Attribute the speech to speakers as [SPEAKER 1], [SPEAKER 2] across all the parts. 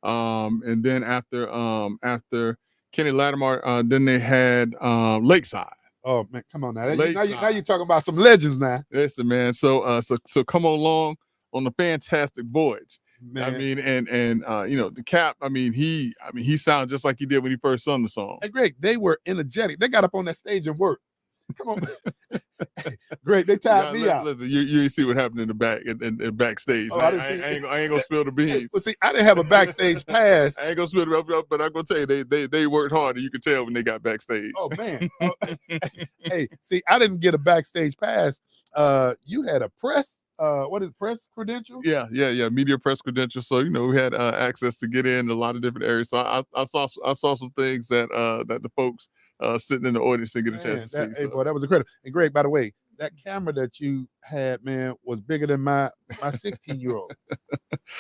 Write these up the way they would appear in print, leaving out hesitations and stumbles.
[SPEAKER 1] And then after Kenny Lattimore, then they had Lakeside.
[SPEAKER 2] Oh man, come on now.
[SPEAKER 1] Lakeside.
[SPEAKER 2] Now you're talking about some legends now.
[SPEAKER 1] Listen, man. So come along on the fantastic voyage.
[SPEAKER 2] Man.
[SPEAKER 1] I mean, and the Cap. I mean, he sounds just like he did when he first sung the song.
[SPEAKER 2] Hey, Greg, they were energetic. They got up on that stage and worked. Come on, Greg. They tied me out.
[SPEAKER 1] Listen, you see what happened in the back and backstage.
[SPEAKER 2] Oh,
[SPEAKER 1] I ain't gonna spill the beans.
[SPEAKER 2] Well, see, I didn't have a backstage pass.
[SPEAKER 1] I ain't gonna spill the, but I'm gonna tell you, they worked hard, and you could tell when they got backstage.
[SPEAKER 2] Oh man. Hey, see, I didn't get a backstage pass. You had a press. What is press credential?
[SPEAKER 1] Yeah, media press credential. So we had access to get in a lot of different areas. So I saw some things that the folks sitting in the audience didn't get a chance to see.
[SPEAKER 2] Hey, boy, that was incredible. And Greg, by the way, that camera that you had, man, was bigger than my 16-year-old.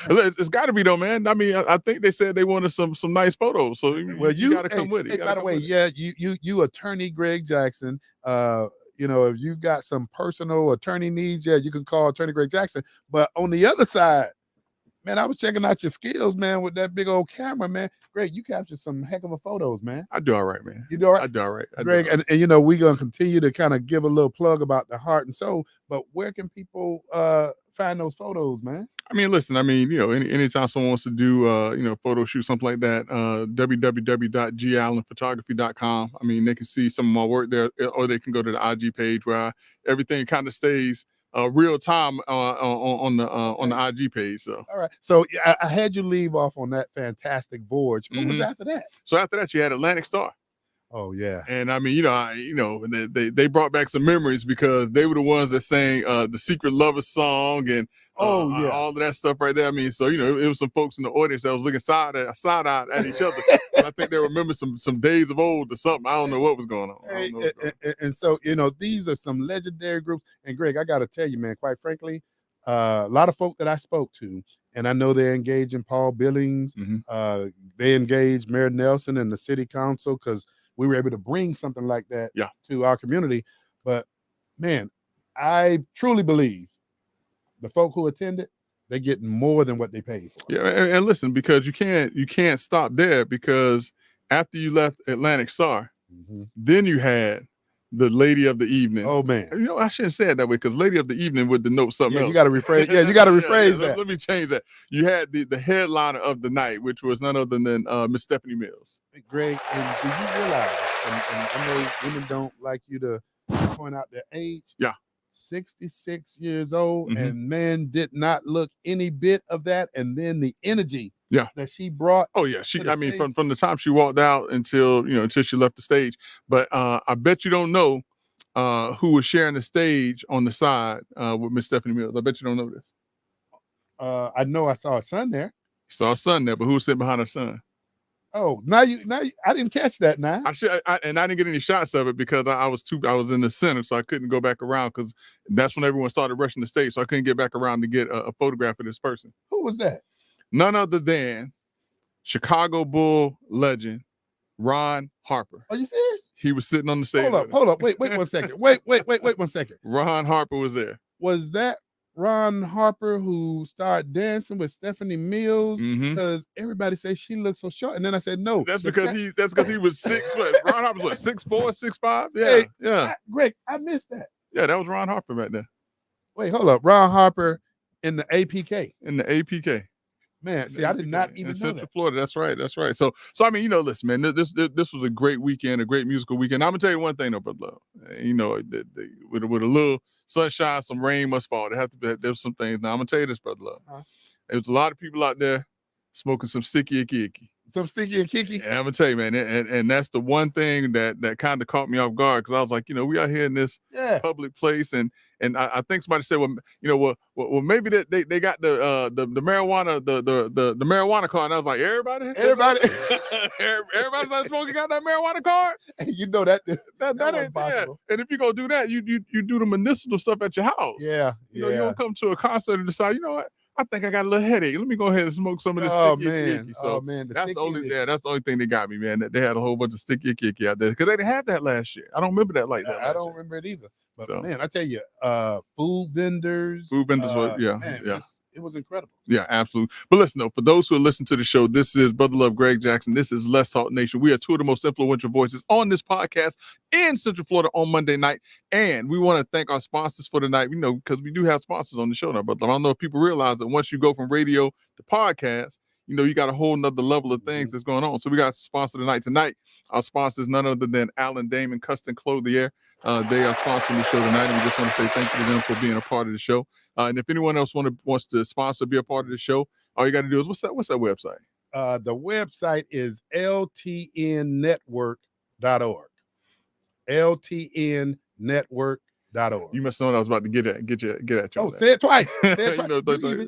[SPEAKER 1] It's got to be though, man. I mean, I think they said they wanted some nice photos. So you got to come with it.
[SPEAKER 2] Hey, by the way, you attorney Greg Jackson. If you got some personal attorney needs, you can call Attorney Greg Jackson. But on the other side, man, I was checking out your skills, man, with that big old camera, man. Greg, you captured some heck of a photos, man.
[SPEAKER 1] I do all right, man.
[SPEAKER 2] You do all right?
[SPEAKER 1] I do all right.
[SPEAKER 2] Greg, and we're going to continue to kind of give a little plug about the heart and soul, but where can people find those photos, man?
[SPEAKER 1] I mean, listen, anytime someone wants to do, photo shoot, something like that, www.gallenphotography.com. I mean, they can see some of my work there, or they can go to the IG page where everything kind of stays real time on the IG page. So,
[SPEAKER 2] all right. So I had you leave off on that fantastic voyage. What was after that?
[SPEAKER 1] So after that, you had Atlantic Star.
[SPEAKER 2] Oh yeah.
[SPEAKER 1] And I mean, they brought back some memories because they were the ones that sang the Secret Lovers song and all of that stuff right there. I mean, so it was some folks in the audience that was looking side-eyed at each other. I think they remember some days of old or something. I don't know what was going on.
[SPEAKER 2] And so these are some legendary groups. And Greg, I got to tell you, man, quite frankly, a lot of folk that I spoke to, and I know they're engaged in Paul Billings.
[SPEAKER 1] Mm-hmm.
[SPEAKER 2] They engaged Mayor Nelson and the city council because we were able to bring something like that to our community. But man, I truly believe the folk who attended, they're getting more than what they paid for.
[SPEAKER 1] Yeah, and listen, because you can't stop there, because after you left Atlantic Star, then you had the Lady of the Evening.
[SPEAKER 2] Oh man,
[SPEAKER 1] I shouldn't say it that way, because Lady of the Evening would denote something else.
[SPEAKER 2] You got to rephrase. Yeah, you got to rephrase that.
[SPEAKER 1] Let me change that. You had the headliner of the night, which was none other than Miss Stephanie Mills.
[SPEAKER 2] Greg, and do you realize? And I know women don't like you to point out their age.
[SPEAKER 1] Yeah.
[SPEAKER 2] 66 years old, and man did not look any bit of that. And then the energy that she brought.
[SPEAKER 1] Oh yeah, from the time she walked out until she left the stage. But I bet you don't know who was sharing the stage on the side with Miss Stephanie Mills. I bet you don't know this.
[SPEAKER 2] I know I saw her son there.
[SPEAKER 1] You saw her son there, but who was sitting behind her son?
[SPEAKER 2] Oh, now I didn't catch that. Now
[SPEAKER 1] I didn't get any shots of it because I was in the center, so I couldn't go back around, because that's when everyone started rushing the stage, so I couldn't get back around to get a photograph of this person.
[SPEAKER 2] Who was that?
[SPEAKER 1] None other than Chicago Bull legend Ron Harper.
[SPEAKER 2] Are you serious?
[SPEAKER 1] He was sitting on the stage.
[SPEAKER 2] Hold up. Wait 1 second. Wait 1 second.
[SPEAKER 1] Ron Harper was there.
[SPEAKER 2] Was that Ron Harper who started dancing with Stephanie Mills? Because everybody says she looks so short, and then I said no.
[SPEAKER 1] That's because he was 6 foot. Ron Harper was 6'4", 6'5". Yeah,
[SPEAKER 2] hey,
[SPEAKER 1] yeah.
[SPEAKER 2] Greg, I missed that.
[SPEAKER 1] Yeah, that was Ron Harper right there.
[SPEAKER 2] Wait, hold up. Ron Harper in the APK.
[SPEAKER 1] In the APK.
[SPEAKER 2] Man, see, I did not even know
[SPEAKER 1] Central
[SPEAKER 2] that.
[SPEAKER 1] Florida. That's right. So I mean, listen, man, this was a great weekend, a great musical weekend. I'm gonna tell you one thing though, brother. With a little sunshine, some rain must fall. There's some things. Now I'm gonna tell you this, brother. There was a lot of people out there smoking some sticky icky.
[SPEAKER 2] Some sticky and kicky.
[SPEAKER 1] Yeah, I'm gonna tell you, man, and that's the one thing that kind of caught me off guard, because I was like, we out here in this public place, and I think somebody said, well, maybe they got the marijuana the marijuana card, and I was like, everybody's not smoking got that marijuana card.
[SPEAKER 2] You know that
[SPEAKER 1] ain't possible. And if you go do that, you do the medicinal stuff at your house.
[SPEAKER 2] Yeah,
[SPEAKER 1] you don't come to a concert and decide, what, I think I got a little headache. Let me go ahead and smoke some of this sticky icky. So that's the only thing that got me, man. That they had a whole bunch of sticky icky out there, because they didn't have that last year. I don't remember that like that.
[SPEAKER 2] I don't remember it either. But man, I tell you, food vendors.
[SPEAKER 1] Man,
[SPEAKER 2] it was incredible.
[SPEAKER 1] Yeah, absolutely. But listen, though, for those who are listening to the show, this is Brother Love Greg Jackson. This is Let's Talk Nation. We are two of the most influential voices on this podcast in Central Florida on Monday night. And we want to thank our sponsors for tonight, because we do have sponsors on the show now. But I don't know if people realize that once you go from radio to podcast, you got a whole nother level of things that's going on. So we got a sponsor tonight. Tonight, our sponsor is none other than Alan Damon Custom Clothier. They are sponsoring the show tonight, and we just want to say thank you to them for being a part of the show. And if anyone else wants to sponsor, be a part of the show, all you got to do is what's that website?
[SPEAKER 2] The website is ltnnetwork.org. ltnnetwork.org.
[SPEAKER 1] You must know what I was about to get at you.
[SPEAKER 2] Oh, say it twice.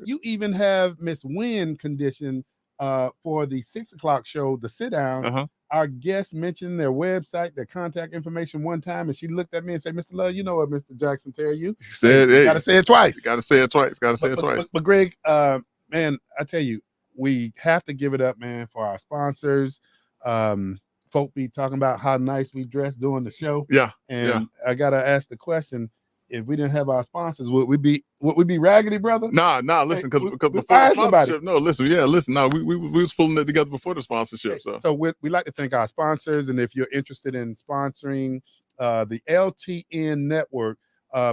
[SPEAKER 2] You even have Miss Wynn conditioned for the 6 o'clock show, the sit down.
[SPEAKER 1] Uh-huh.
[SPEAKER 2] Our guest mentioned their website, their contact information one time, and she looked at me and said, Mr. Love, you know what Mr. Jackson tell you?
[SPEAKER 1] He said,
[SPEAKER 2] you gotta say it twice.
[SPEAKER 1] Gotta say it twice.
[SPEAKER 2] But Greg, man, I tell you, we have to give it up, man, for our sponsors. Folk be talking about how nice we dress during the show.
[SPEAKER 1] Yeah.
[SPEAKER 2] And I gotta ask the question: if we didn't have our sponsors, would we be raggedy, brother?
[SPEAKER 1] Nah. Listen, because before the sponsorship, we was pulling it together before the sponsorship.
[SPEAKER 2] So we like to thank our sponsors, and if you're interested in sponsoring the LTN Network,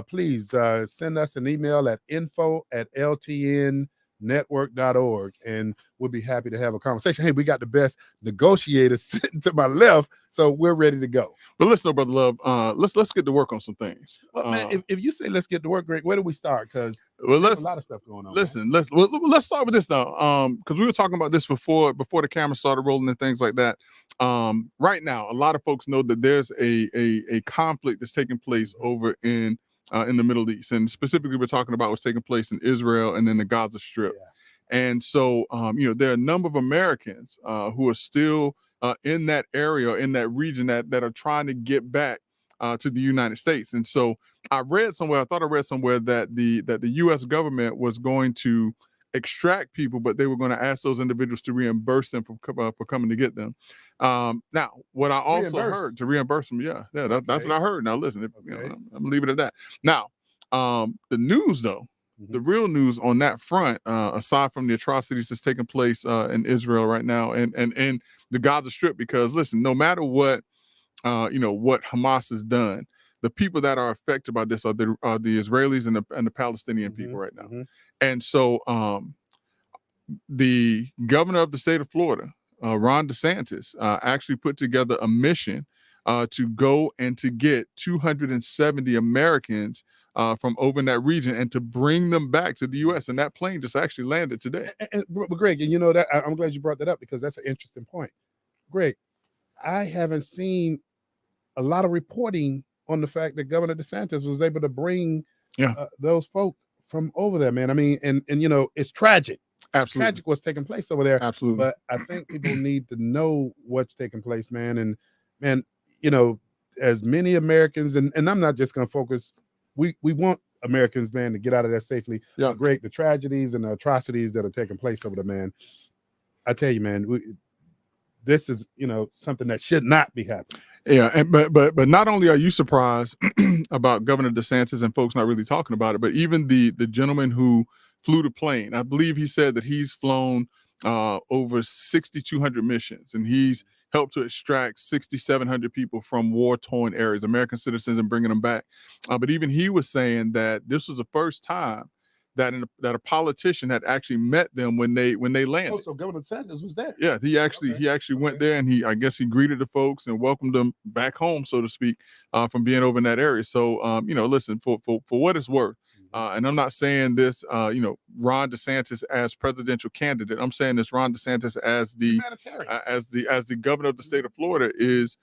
[SPEAKER 2] please send us an email at info@ltnnetwork.org, and we'll be happy to have a conversation. Hey, we got the best negotiators sitting to my left, so we're ready to go.
[SPEAKER 1] But listen, Brother Love, let's get to work on some things.
[SPEAKER 2] Well, man, if you say let's get to work, Greg, where do we start? Because there's a lot of stuff going on.
[SPEAKER 1] Listen, let's start with this now. Because we were talking about this before the camera started rolling and things like that. Right now, a lot of folks know that there's a conflict that's taking place over in the Middle East, and specifically we're talking about what's taking place in Israel and in the Gaza Strip.
[SPEAKER 2] Yeah.
[SPEAKER 1] And so, there are a number of Americans who are still in that area, in that region, that are trying to get back to the United States. And so, I thought I read somewhere that the U.S. government was going to extract people, but they were going to ask those individuals to reimburse them for coming to get them. Now, what I also heard, to reimburse them, that's what I heard. Now, listen, I'm gonna leave it at that. Now, the news though. The real news on that front, aside from the atrocities that's taking place in Israel right now and the Gaza Strip, because listen, no matter what what Hamas has done, the people that are affected by this are the Israelis and the Palestinian people right now. And so the governor of the state of Florida, Ron DeSantis, actually put together a mission to go and to get 270 Americans from over in that region and to bring them back to the U.S. And that plane just actually landed today.
[SPEAKER 2] But Greg, and that I'm glad you brought that up, because that's an interesting point. Greg, I haven't seen a lot of reporting on the fact that Governor DeSantis was able to bring those folk from over there, man. I mean, and it's tragic.
[SPEAKER 1] Absolutely.
[SPEAKER 2] Tragic what's taking place over there.
[SPEAKER 1] Absolutely.
[SPEAKER 2] But I think people need to know what's taking place, man. And man, as many Americans, and I'm not just going to focus, we want Americans, man, to get out of there safely.
[SPEAKER 1] Yeah.
[SPEAKER 2] Greg, the tragedies and the atrocities that are taking place over there, man. I tell you, man, this is, something that should not be happening.
[SPEAKER 1] Yeah, but not only are you surprised about Governor DeSantis and folks not really talking about it, but even the gentleman who flew the plane, I believe he said that he's flown over 6,200 missions, and he's helped to extract 6,700 people from war-torn areas, American citizens, and bringing them back. But even he was saying that this was the first time that a politician had actually met them when they landed.
[SPEAKER 2] Oh, so Governor DeSantis was there.
[SPEAKER 1] Yeah, he actually went there, and I guess he greeted the folks and welcomed them back home, so to speak, from being over in that area. So, listen, for what it's worth, and I'm not saying this, Ron DeSantis as presidential candidate. I'm saying this Ron DeSantis as the governor of the state of Florida is,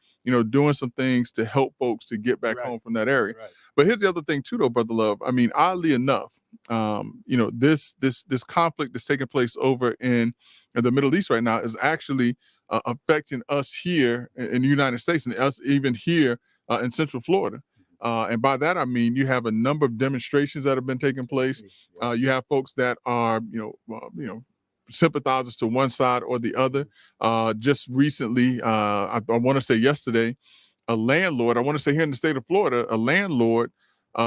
[SPEAKER 1] doing some things to help folks to get back home from that area.
[SPEAKER 2] Right.
[SPEAKER 1] But here's the other thing too, though, Brother Love. I mean, oddly enough, this conflict that's taking place over in the Middle East right now is actually affecting us here in the United States, and us even here in Central Florida. And by that, I mean, you have a number of demonstrations that have been taking place. You have folks that are, sympathizers to one side or the other. Just recently, I want to say yesterday, a landlord, I want to say here in the state of Florida, a landlord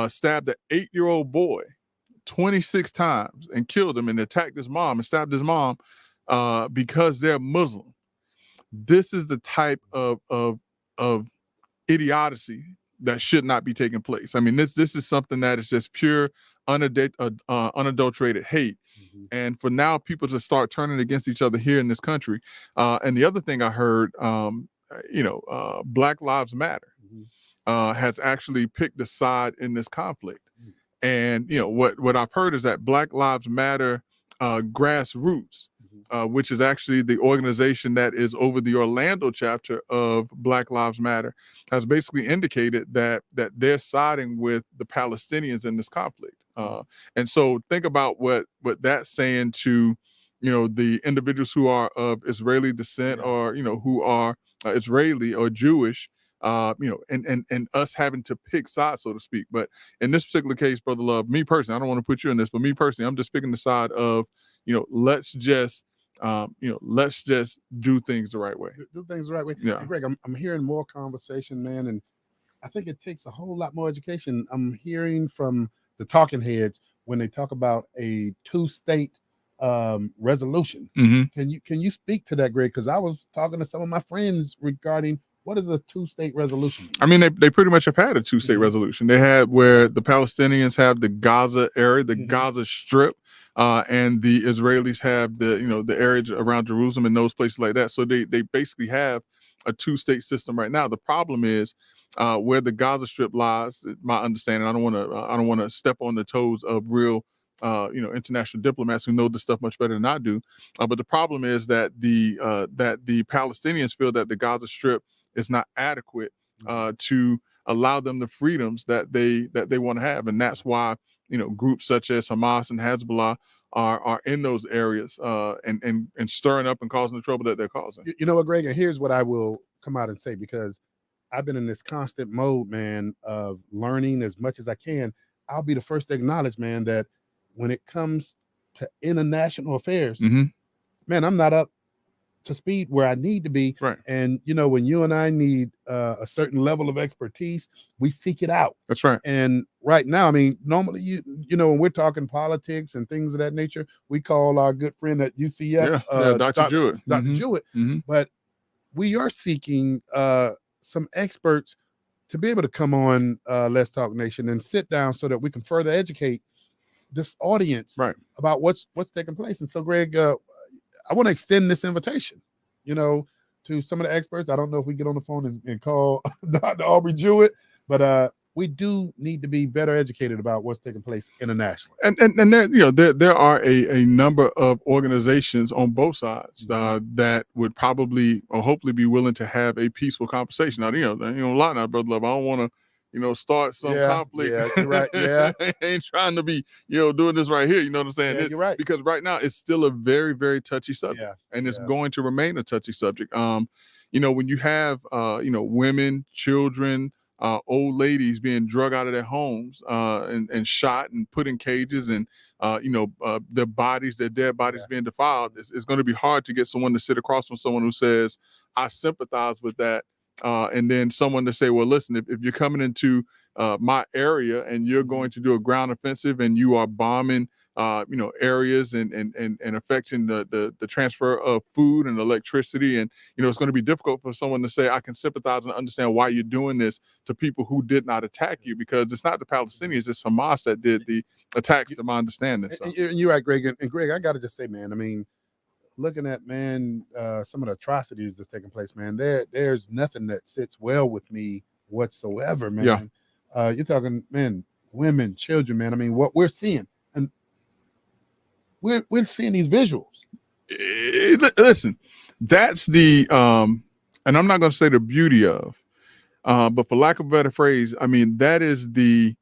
[SPEAKER 1] stabbed an 8-year-old boy 26 times and killed him and attacked his mom and stabbed his mom because they're Muslim. This is the type of idiocy that should not be taking place. I mean, this is something that is just pure unadulterated hate. Mm-hmm. And for now, people to start turning against each other here in this country. And the other thing I heard, Black Lives Matter has actually picked a side in this conflict. Mm-hmm. And what I've heard is that Black Lives Matter grassroots, which is actually the organization that is over the Orlando chapter of Black Lives Matter, has basically indicated that they're siding with the Palestinians in this conflict. And so think about what that's saying to, the individuals who are of Israeli descent or, who are Israeli or Jewish, and us having to pick sides, so to speak. But in this particular case, Brother Love, me personally, I don't want to put you in this, but me personally, I'm just picking the side of, let's just do things the right way.
[SPEAKER 2] Do things the right way.
[SPEAKER 1] Yeah.
[SPEAKER 2] And Greg, I'm hearing more conversation, man, and I think it takes a whole lot more education. I'm hearing from the talking heads when they talk about a 2-state resolution.
[SPEAKER 1] Mm-hmm.
[SPEAKER 2] Can you speak to that, Greg? Because I was talking to some of my friends regarding what is a 2-state resolution.
[SPEAKER 1] I mean, they pretty much have had a 2-state resolution. They had where the Palestinians have the Gaza area, the Gaza Strip, and the Israelis have the area around Jerusalem and those places like that. So they basically have a 2-state system right now. The problem is where the Gaza Strip lies. My understanding, I don't want to step on the toes of real international diplomats who know this stuff much better than I do. But the problem is that the Palestinians feel that the Gaza Strip is not adequate to allow them the freedoms that they want to have, and that's why groups such as Hamas and Hezbollah are in those areas and stirring up and causing the trouble that they're causing.
[SPEAKER 2] You know what, Greg? And here's what I will come out and say, because I've been in this constant mode, man, of learning as much as I can. I'll be the first to acknowledge, man, that when it comes to international affairs, man, I'm not up to speed where I need to be.
[SPEAKER 1] Right.
[SPEAKER 2] And, when you and I need a certain level of expertise, we seek it out.
[SPEAKER 1] That's right.
[SPEAKER 2] And right now, I mean, normally, when we're talking politics and things of that nature, we call our good friend at UCF,
[SPEAKER 1] Dr. Jewett.
[SPEAKER 2] Dr. Jewett. But we are seeking some experts to be able to come on Let's Talk Nation and sit down so that we can further educate this audience about what's taking place. And so, Greg, I want to extend this invitation, to some of the experts. I don't know if we get on the phone and call Dr. Aubrey Jewett, but we do need to be better educated about what's taking place internationally.
[SPEAKER 1] And there are a number of organizations on both sides that would probably or hopefully be willing to have a peaceful conversation. Now, a lot now, Brother Love, I don't want to start some conflict.
[SPEAKER 2] Yeah, you're right. Yeah.
[SPEAKER 1] I ain't trying to be, doing this right here. You know what I'm saying?
[SPEAKER 2] Yeah, you're right.
[SPEAKER 1] Because right now it's still a very, very touchy subject.
[SPEAKER 2] Yeah.
[SPEAKER 1] And it's going to remain a touchy subject. When you have, women, children, old ladies being drug out of their homes and shot and put in cages and, their dead bodies being defiled, it's going to be hard to get someone to sit across from someone who says, I sympathize with that. And then someone to say, well, listen, if you're coming into my area and you're going to do a ground offensive and you are bombing, areas and affecting the transfer of food and electricity, and it's going to be difficult for someone to say, I can sympathize and understand why you're doing this to people who did not attack you, because it's not the Palestinians, it's Hamas that did the attacks, to my understanding. So.
[SPEAKER 2] And you're right, Greg. And Greg, I got to just say, man, I mean, looking at, man, some of the atrocities that's taking place, man, there's nothing that sits well with me whatsoever, man.
[SPEAKER 1] Yeah.
[SPEAKER 2] You're talking, man, women, children, man. I mean, what we're seeing, and we're seeing these visuals.
[SPEAKER 1] Listen, that's the and I'm not going to say the beauty of, but for lack of a better phrase, I mean, that is the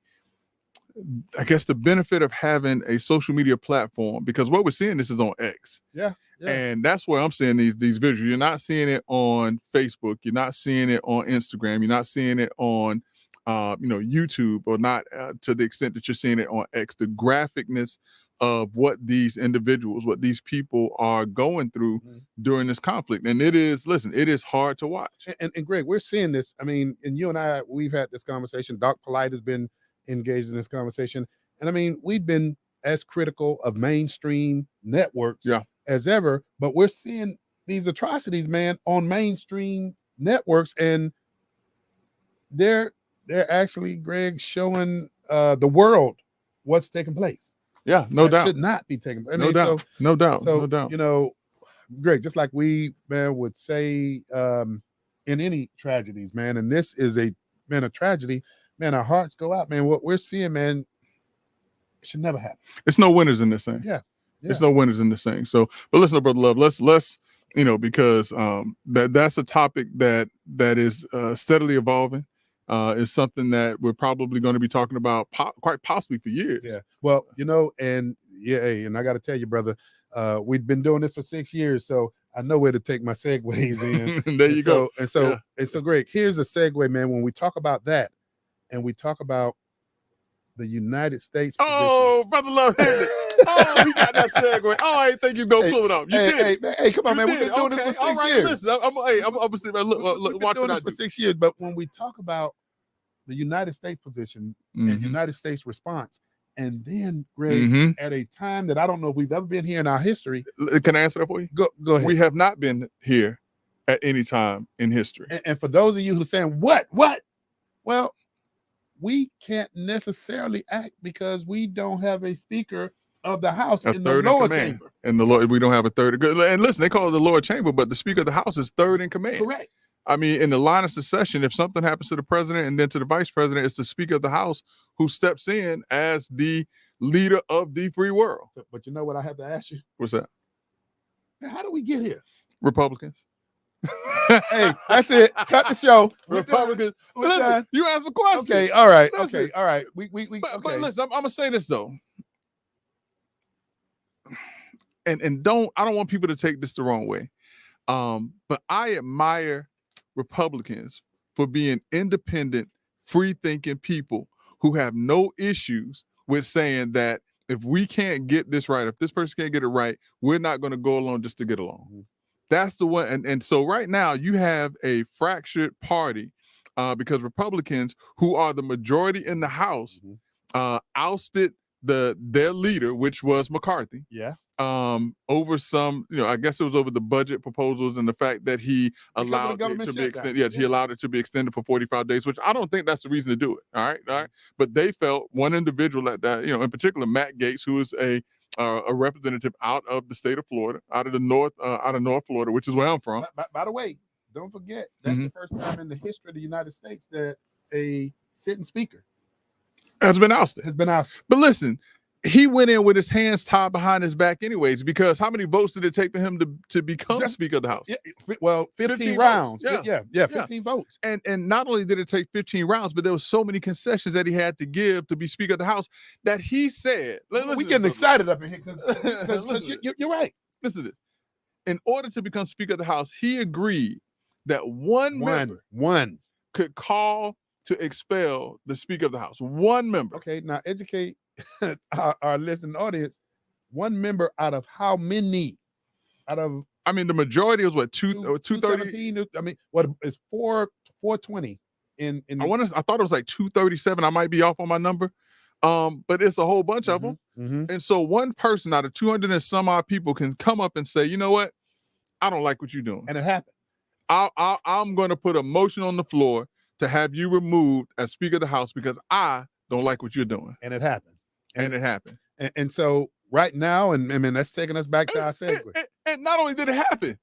[SPEAKER 1] benefit of having a social media platform, because what we're seeing, this is on X.
[SPEAKER 2] Yeah.
[SPEAKER 1] And that's where I'm seeing these visuals. You're not seeing it on Facebook. You're not seeing it on Instagram. You're not seeing it on, YouTube, or not to the extent that you're seeing it on X. The graphicness of what these individuals, what these people are going through during this conflict. And it is hard to watch.
[SPEAKER 2] And Greg, we're seeing this. I mean, and you and I, we've had this conversation. Doc Polite has been engaged in this conversation. And I mean, we've been as critical of mainstream networks
[SPEAKER 1] Yeah.
[SPEAKER 2] as ever, but we're seeing these atrocities, man, on mainstream networks, and they're actually, Greg, showing the world what's taking place.
[SPEAKER 1] Yeah, no doubt.
[SPEAKER 2] Should not be taking place.
[SPEAKER 1] No doubt. No doubt.
[SPEAKER 2] So,
[SPEAKER 1] no doubt.
[SPEAKER 2] you know, Greg, just like we, man, would say in any tragedies, man, and this is a tragedy, man, our hearts go out, man. What we're seeing, man, it should never happen.
[SPEAKER 1] It's no winners in this thing.
[SPEAKER 2] Yeah.
[SPEAKER 1] It's no winners in this thing. So, but listen, Brother Love, let's because that's a topic that is steadily evolving. Is something that we're probably going to be talking about quite possibly for years.
[SPEAKER 2] Yeah. Well, and and I got to tell you, brother, we've been doing this for 6 years, so I know where to take my segues in.
[SPEAKER 1] There you go.
[SPEAKER 2] And so, Greg, here's a segue, man. When we talk about that, and we talk about the United States.
[SPEAKER 1] Oh, Brother Love, hit it. Oh, he got that segue. Oh, I didn't think you go pull it off. You did.
[SPEAKER 2] Hey, come on, man. We've been doing this for 6 years.
[SPEAKER 1] Listen, I'm gonna sit back. Look, watch
[SPEAKER 2] doing this for 6 years. But when we talk about the United States position and United States response, and then, Greg, at a time that I don't know if we've ever been here in our history.
[SPEAKER 1] Can I answer that for you?
[SPEAKER 2] Go ahead.
[SPEAKER 1] We have not been here at any time in history.
[SPEAKER 2] And for those of you who are saying, what? Well, we can't necessarily act because we don't have a speaker of the House in the lower chamber.
[SPEAKER 1] And the Lord, we don't have a third. And listen, they call it the lower chamber, but the Speaker of the House is third in command.
[SPEAKER 2] Correct.
[SPEAKER 1] I mean, in the line of succession, if something happens to the president and then to the vice president, it's the Speaker of the House who steps in as the leader of the free world.
[SPEAKER 2] But you know what I have to ask you?
[SPEAKER 1] What's that?
[SPEAKER 2] How do we get here?
[SPEAKER 1] Republicans.
[SPEAKER 2] Hey, that's it. Cut the show.
[SPEAKER 1] Republicans. Listen, you asked a question.
[SPEAKER 2] Okay, all right.
[SPEAKER 1] Listen.
[SPEAKER 2] Okay, all right.
[SPEAKER 1] But listen, I'm gonna say this though. And I don't want people to take this the wrong way. But I admire Republicans for being independent, free-thinking people who have no issues with saying that if we can't get this right, if this person can't get it right, we're not going to go along just to get along. That's the one. And so right now you have a fractured party because Republicans, who are the majority in the House, ousted their leader, which was McCarthy.
[SPEAKER 2] Yeah.
[SPEAKER 1] Over some, I guess it was over the budget proposals and the fact that he allowed it to be extended. Yes, he allowed it to be extended for 45 days, which I don't think that's the reason to do it. All right. But they felt one individual at that, in particular, Matt Gaetz, who is a representative out of the state of Florida, out of North Florida, which is where I'm from.
[SPEAKER 2] By the way, don't forget that's the first time in the history of the United States that a sitting speaker
[SPEAKER 1] has been ousted. But listen, he went in with his hands tied behind his back anyways, because how many votes did it take for him to become Speaker of the House?
[SPEAKER 2] Yeah, well, 15 rounds.
[SPEAKER 1] Votes.
[SPEAKER 2] Yeah, 15 votes.
[SPEAKER 1] And not only did it take 15 rounds, but there was so many concessions that he had to give to be Speaker of the House that he said,
[SPEAKER 2] we're getting excited up in here because you're right.
[SPEAKER 1] Listen to this. In order to become Speaker of the House, he agreed that one member could call to expel the Speaker of the House. One member.
[SPEAKER 2] Okay, now educate our listening audience. One member out of how many? The
[SPEAKER 1] majority was what, 230?
[SPEAKER 2] I mean, what is 420 in
[SPEAKER 1] I thought it was like 237. I might be off on my number. But it's a whole bunch of them. And so one person out of 200 and some odd people can come up and say, you know what? I don't like what you're doing.
[SPEAKER 2] And it happened.
[SPEAKER 1] I'm going to put a motion on the floor to have you removed as Speaker of the House because I don't like what you're doing.
[SPEAKER 2] And it happened. And so right now, and I mean, that's taking us back to our segue.
[SPEAKER 1] And not only did it happen,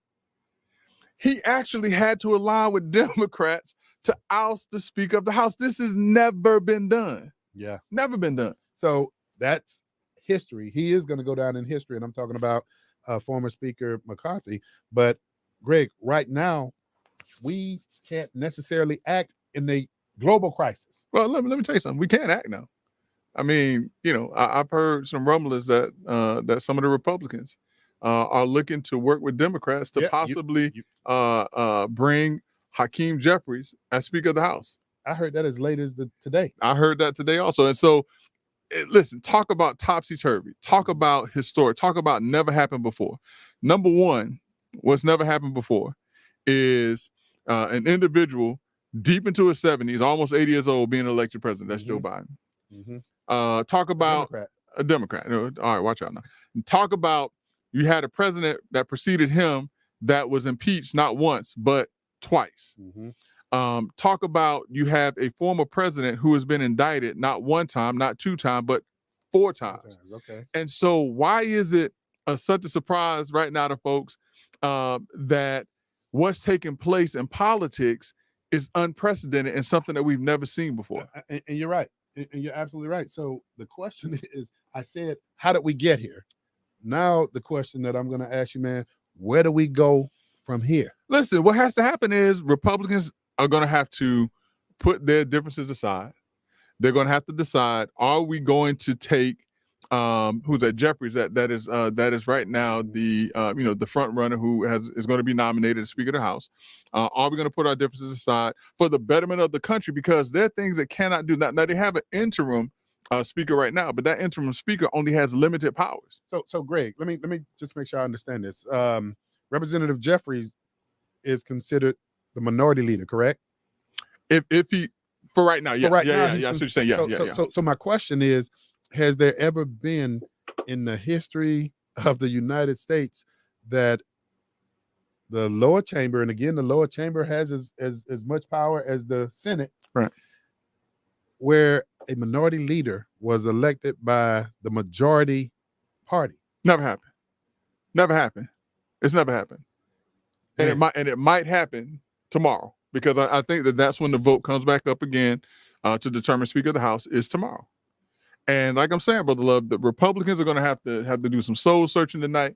[SPEAKER 1] he actually had to align with Democrats to oust the Speaker of the House. This has never been done.
[SPEAKER 2] Yeah.
[SPEAKER 1] Never been done.
[SPEAKER 2] So that's history. He is going to go down in history. And I'm talking about former Speaker McCarthy. But Greg, right now, we can't necessarily act in the global crisis.
[SPEAKER 1] Well, let me tell you something. We can't act now. I mean, I've heard some rumblings that some of the Republicans are looking to work with Democrats to possibly bring Hakeem Jeffries as Speaker of the House.
[SPEAKER 2] I heard that as late as today.
[SPEAKER 1] I heard that today also. And so, listen, talk about topsy-turvy. Talk about historic. Talk about never happened before. Number one, what's never happened before is an individual deep into his 70s, almost 80 years old, being elected president. That's Joe Biden. Talk about A Democrat. All right, watch out now. Talk about you had a president that preceded him that was impeached not once but twice. Talk about you have a former president who has been indicted not one time, not two times, but four times.
[SPEAKER 2] Okay.
[SPEAKER 1] And so why is it such a surprise right now to folks that what's taking place in politics is unprecedented and something that we've never seen before?
[SPEAKER 2] And you're right. And you're absolutely right. So the question is, I said, how did we get here? Now the question that I'm going to ask you, man, where do we go from here?
[SPEAKER 1] Listen, what has to happen is Republicans are going to have to put their differences aside. They're going to have to decide: are we going to take who's that? Jeffries, that is right now the the front runner who is going to be nominated as Speaker of the House. Are we going to put our differences aside for the betterment of the country? Because there are things that cannot do that. Now they have an interim speaker right now, but that interim speaker only has limited powers.
[SPEAKER 2] So Greg, let me just make sure I understand this. Representative Jeffries is considered the minority leader, correct?
[SPEAKER 1] If he for right now, yeah,
[SPEAKER 2] right
[SPEAKER 1] yeah,
[SPEAKER 2] now,
[SPEAKER 1] yeah, yeah. I see what you're saying, yeah.
[SPEAKER 2] So my question is, has there ever been in the history of the United States that the lower chamber, and again, the lower chamber has as much power as the Senate,
[SPEAKER 1] right,
[SPEAKER 2] where a minority leader was elected by the majority party?
[SPEAKER 1] Never happened. Never happened. It's never happened. And it might happen tomorrow, because I think that's when the vote comes back up again to determine Speaker of the House is tomorrow. And like I'm saying, Brother Love, the Republicans are going to have to do some soul searching tonight.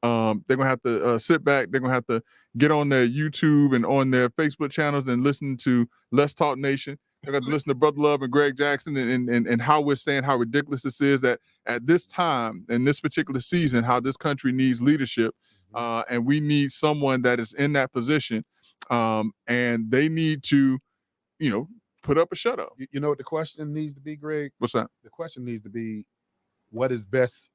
[SPEAKER 1] They're going to have to sit back. They're going to have to get on their YouTube and on their Facebook channels and listen to Let's Talk Nation. They're going to listen to Brother Love and Greg Jackson and how we're saying how ridiculous this is, that at this time, in this particular season, how this country needs leadership. And we need someone that is in that position. And they need to, put up or shut up.
[SPEAKER 2] You know what the question needs to be, Greg?
[SPEAKER 1] What's that?
[SPEAKER 2] The question needs to be, what is best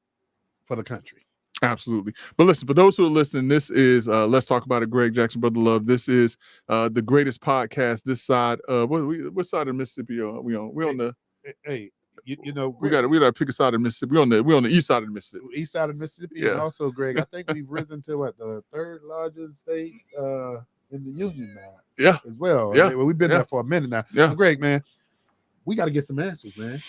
[SPEAKER 2] for the country?
[SPEAKER 1] Absolutely. But listen, for those who are listening, this is Let's Talk About It. Greg Jackson, Brother Love. This is the greatest podcast this side of what side of Mississippi are we on? We're on the we gotta pick a side of Mississippi. We're on the east side of Mississippi.
[SPEAKER 2] East side of Mississippi. Yeah. And also, Greg, I think we've risen to the third largest state in the union now.
[SPEAKER 1] Yeah.
[SPEAKER 2] As well.
[SPEAKER 1] Yeah.
[SPEAKER 2] We've been there for a minute now.
[SPEAKER 1] Yeah.
[SPEAKER 2] Well, Greg, man, we got to get some answers, man.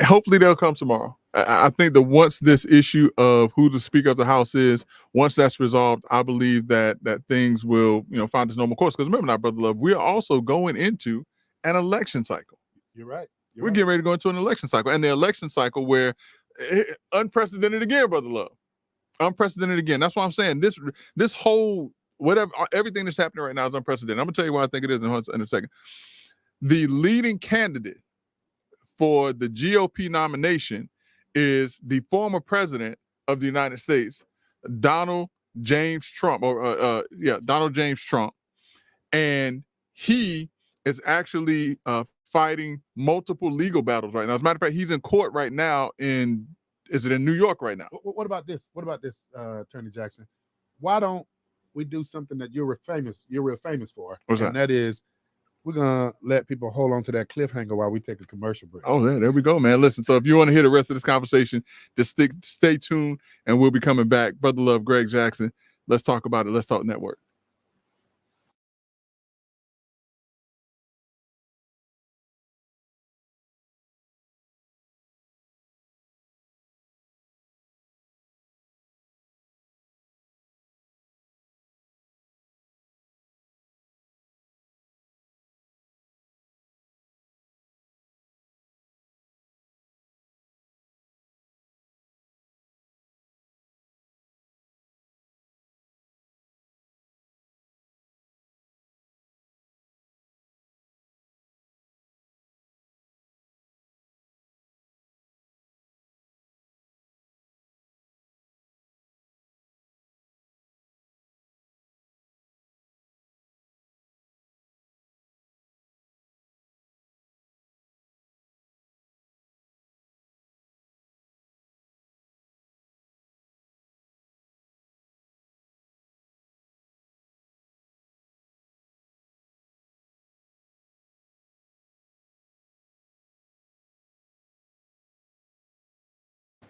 [SPEAKER 1] Hopefully they'll come tomorrow. I think that once this issue of who the Speaker of the House is, once that's resolved, I believe that things will, find its normal course. Because remember now, Brother Love, we are also going into an election cycle.
[SPEAKER 2] You're right.
[SPEAKER 1] We're getting ready to go into an election cycle. And the election cycle where unprecedented again, Brother Love. Unprecedented again. That's why I'm saying this whole everything that's happening right now is unprecedented. I'm gonna tell you why I think it is in a second. The leading candidate for the GOP nomination is the former president of the United States, Donald James Trump, Donald James Trump. And he is actually fighting multiple legal battles right now. As a matter of fact, he's in court right now is it in New York right now?
[SPEAKER 2] What about this? Attorney Jackson? Why don't we do something that you're real famous for?
[SPEAKER 1] What's that?
[SPEAKER 2] And that is, we're going to let people hold on to that cliffhanger while we take a commercial break.
[SPEAKER 1] Oh, there we go, man. Listen, so if you want to hear the rest of this conversation, just stay tuned, and we'll be coming back. Brother Love, Greg Jackson. Let's talk about it. Let's Talk Network.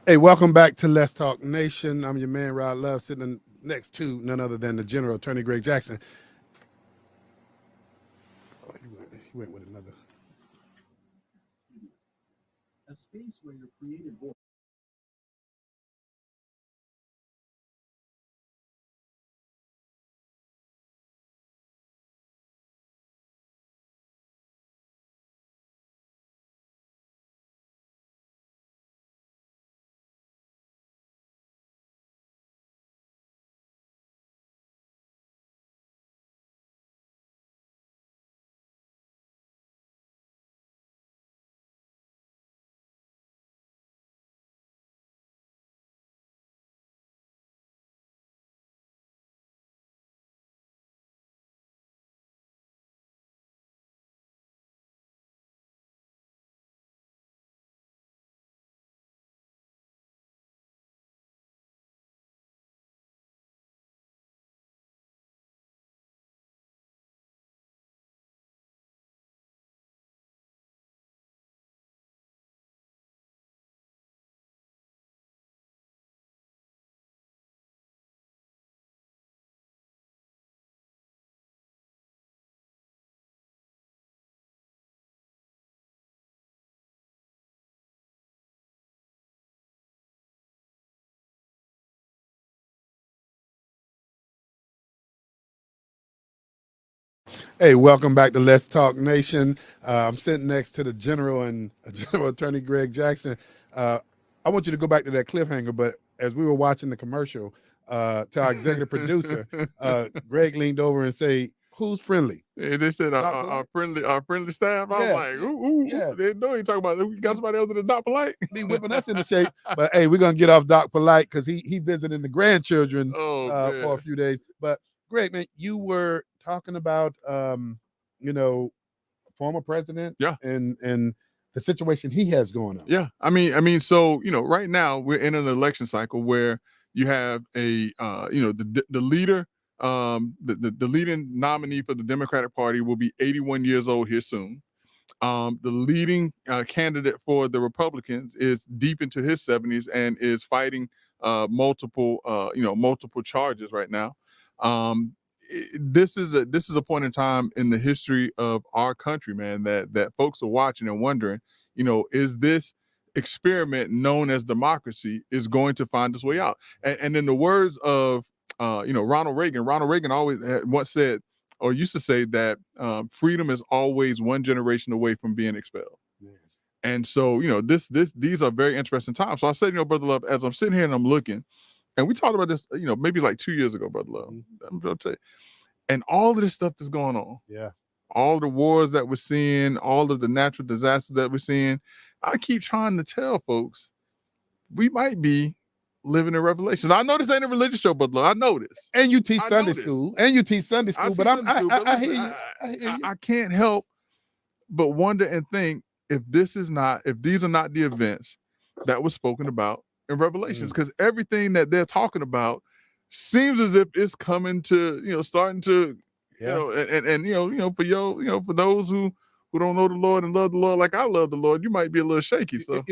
[SPEAKER 2] Hey, welcome back to Let's Talk Nation. I'm your man, Rod Love, sitting next to none other than the General, Attorney Greg Jackson. Oh, he went with another.
[SPEAKER 3] A space where your creative voice.
[SPEAKER 2] Hey, welcome back to Let's Talk Nation. I'm sitting next to the General and General Attorney Greg Jackson. I want you to go back to that cliffhanger, but as we were watching the commercial, to our executive producer, Greg leaned over and say, "Who's friendly?"
[SPEAKER 1] And they said our friendly staff. I was like, ooh,
[SPEAKER 2] yeah.
[SPEAKER 1] They know you talking about. We got somebody else than Doc Polite.
[SPEAKER 2] Be whipping us into shape. But hey, we're gonna get off Doc Polite because he visiting the grandchildren for a few days. But Greg, man, you were talking about former president, and the situation he has going on.
[SPEAKER 1] Yeah, I mean, so right now we're in an election cycle where you have the leader, the leading nominee for the Democratic Party will be 81 years old here soon. The leading candidate for the Republicans is deep into his 70s and is fighting multiple charges right now. This is a point in time in the history of our country, man, that folks are watching and wondering, is this experiment known as democracy is going to find its way out? And in the words of Ronald Reagan always once said, or used to say, that freedom is always one generation away from being expelled. Yeah. And so, these are very interesting times. So I said, Brother Love, as I'm sitting here and I'm looking, and we talked about this, maybe like 2 years ago, Brother Love. I'm gonna tell you, and all of this stuff that's going on.
[SPEAKER 2] Yeah.
[SPEAKER 1] All the wars that we're seeing, all of the natural disasters that we're seeing. I keep trying to tell folks, we might be living in Revelation. I know this ain't a religious show, but I know this.
[SPEAKER 2] And you teach Sunday school. And you teach Sunday school. But I hear you.
[SPEAKER 1] I can't help but wonder and think if these are not the events that were spoken about in Revelations, because everything that they're talking about seems as if it's coming to, starting to, for those who don't know the Lord and love the Lord like I love the Lord, you might be a little shaky. So,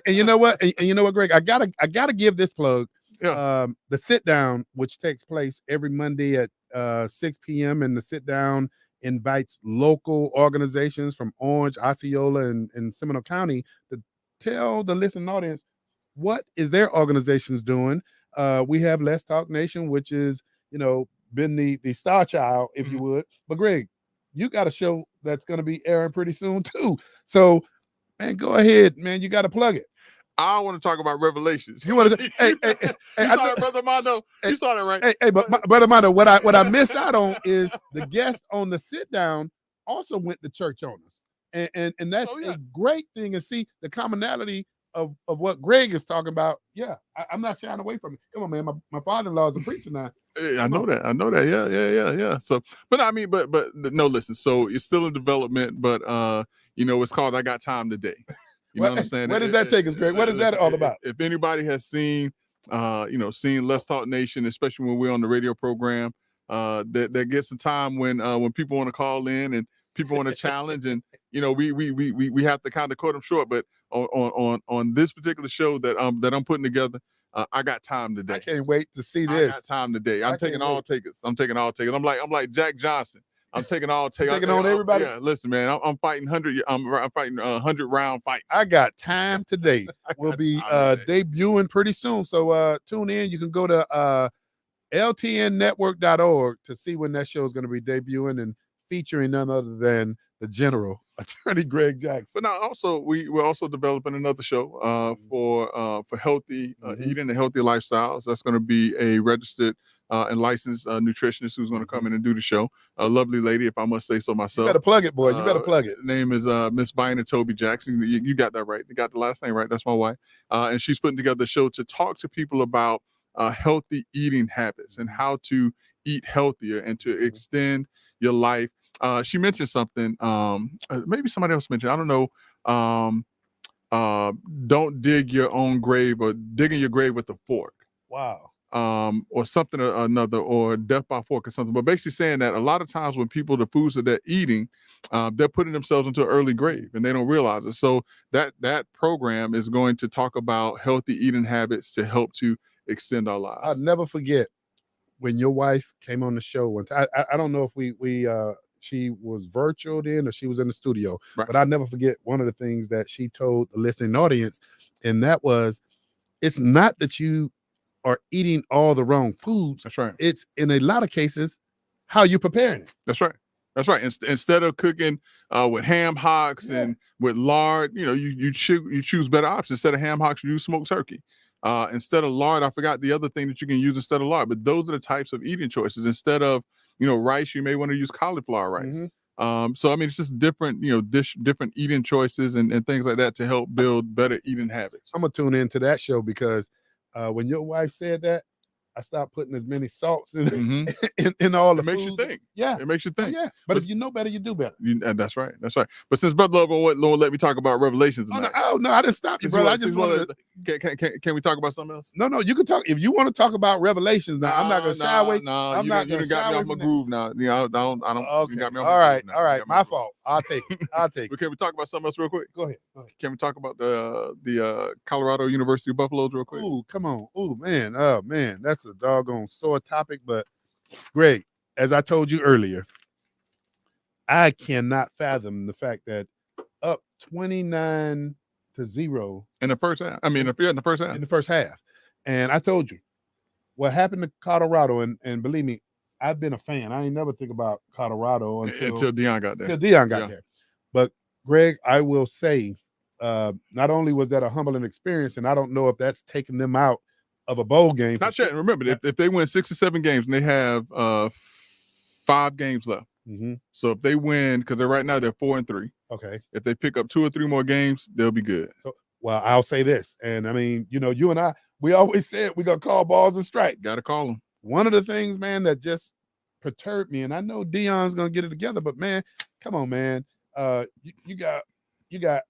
[SPEAKER 2] and you know what? And you know what, Greg? I gotta give this plug.
[SPEAKER 1] Yeah.
[SPEAKER 2] The sit down, which takes place every Monday at 6 p.m. and the sit down invites local organizations from Orange, Osceola, and Seminole County to tell the listening audience what is their organizations doing. We have Let's Talk Nation, which is, been the star child, if you would. But Greg, you got a show that's going to be airing pretty soon too. So, man, go ahead, man. You got to plug it.
[SPEAKER 1] I want to talk about Revelations.
[SPEAKER 2] You want to? Hey,
[SPEAKER 1] you saw that, Brother Mondo? You saw that, right?
[SPEAKER 2] Hey, but Brother Mondo, what I missed out on is the guest on the sit down also went to church on us, and that's a great thing. And see the commonality of what Greg is talking about. Yeah, I'm not shying away from it. Come on, man. My father-in-law is a preacher now.
[SPEAKER 1] I know that. Yeah. So, but I mean, but no, listen. So it's still in development, but it's called I Got Time Today. You know what I'm saying?
[SPEAKER 2] Where does that take us, Greg? What is that all about?
[SPEAKER 1] If anybody has seen, seen Let's Talk Nation, especially when we're on the radio program, that gets a time when people want to call in and people want to challenge, and you know, we have to kind of cut them short. But on this particular show that I'm putting together, I got time today.
[SPEAKER 2] I can't wait to see
[SPEAKER 1] I
[SPEAKER 2] this.
[SPEAKER 1] got time today. I'm taking all tickets. I'm taking all tickets. I'm like Jack Johnson. I'm taking all tickets.
[SPEAKER 2] Taking on everybody.
[SPEAKER 1] Yeah, listen, man. I'm fighting 100. I'm fighting 100-round fights.
[SPEAKER 2] I got time today. We'll be debuting pretty soon. So tune in. You can go to ltnnetwork.org to see when that show is going to be debuting and featuring none other than the General, Attorney Greg Jackson.
[SPEAKER 1] But now also we're also developing another show for healthy eating and healthy lifestyles. That's going to be a registered and licensed nutritionist who's going to come in and do the show. A lovely lady, if I must say so myself.
[SPEAKER 2] You better plug it, boy. You better plug it.
[SPEAKER 1] Name is Miss Bynum Toby Jackson. You got that right. You got the last name right. That's my wife. And she's putting together a show to talk to people about healthy eating habits and how to eat healthier and to extend your life. She mentioned something. Maybe somebody else mentioned. I don't know. Don't dig your own grave or digging your grave with a fork.
[SPEAKER 2] Wow.
[SPEAKER 1] Or something or another, or death by fork or something. But basically saying that a lot of times when people, the foods that they're eating, they're putting themselves into an early grave and they don't realize it. So that program is going to talk about healthy eating habits to help to extend our lives.
[SPEAKER 2] I'll never forget when your wife came on the show one time. I don't know if we she was virtual then or she was in the studio,
[SPEAKER 1] right.
[SPEAKER 2] But I'll never forget one of the things that she told the listening audience, and that was, it's not that you are eating all the wrong foods.
[SPEAKER 1] That's right.
[SPEAKER 2] It's in a lot of cases how you preparing it.
[SPEAKER 1] That's right. That's right. Instead of cooking with ham hocks and with lard, you know, you choose better options. Instead of ham hocks, you use smoked turkey. Instead of lard, I forgot the other thing that you can use instead of lard. But those are the types of eating choices. Instead of, you know, rice, you may want to use cauliflower rice. So I mean, it's just different, you know, different eating choices and things like that to help build better eating habits.
[SPEAKER 2] I'm gonna tune into that show because when your wife said that, I stopped putting as many salts in in all the
[SPEAKER 1] foods.
[SPEAKER 2] Makes
[SPEAKER 1] you think.
[SPEAKER 2] Yeah.
[SPEAKER 1] It makes you think.
[SPEAKER 2] Oh, yeah. But if you know better, you do better.
[SPEAKER 1] That's right. That's right. But since Brother Love won't let me talk about Revelations tonight.
[SPEAKER 2] No, I didn't stop you, brother. I just wanted
[SPEAKER 1] to... Can we talk about something else?
[SPEAKER 2] No, you can talk. If you want to talk about Revelations now, I'm not going to shy away.
[SPEAKER 1] No,
[SPEAKER 2] I'm not going to
[SPEAKER 1] got me off my groove now. You know, I don't.
[SPEAKER 2] Okay.
[SPEAKER 1] You got me off
[SPEAKER 2] all right.
[SPEAKER 1] now.
[SPEAKER 2] All right. My fault. I'll take it. I'll take it.
[SPEAKER 1] But can we talk about something else real quick?
[SPEAKER 2] Go ahead.
[SPEAKER 1] Can we talk about the Colorado University of Buffaloes real quick?
[SPEAKER 2] Ooh, come on. Ooh, man. Oh, man. That's a doggone sore topic. But, Greg, as I told you earlier, I cannot fathom the fact that up 29-0
[SPEAKER 1] in the first half. I mean, if you're in the first half.
[SPEAKER 2] In the first half. And I told you what happened to Colorado, and believe me, I've been a fan. I ain't never think about Colorado until
[SPEAKER 1] Deion got there.
[SPEAKER 2] Until Deion got there. But Greg, I will say, not only was that a humbling experience, and I don't know if that's taking them out of a bowl game.
[SPEAKER 1] Not yet. Remember, if they win 6 or 7 games and they have 5 games left. So if they win, because right now they're 4-3.
[SPEAKER 2] Okay.
[SPEAKER 1] If they pick up 2 or 3 more games, they'll be good.
[SPEAKER 2] So, well, I'll say this, and I mean, you know, you and I, we always said we're gonna call balls and strike.
[SPEAKER 1] Got to call them.
[SPEAKER 2] One of the things, man, that just perturbed me, and I know Deion's gonna get it together, but man, come on, man. You got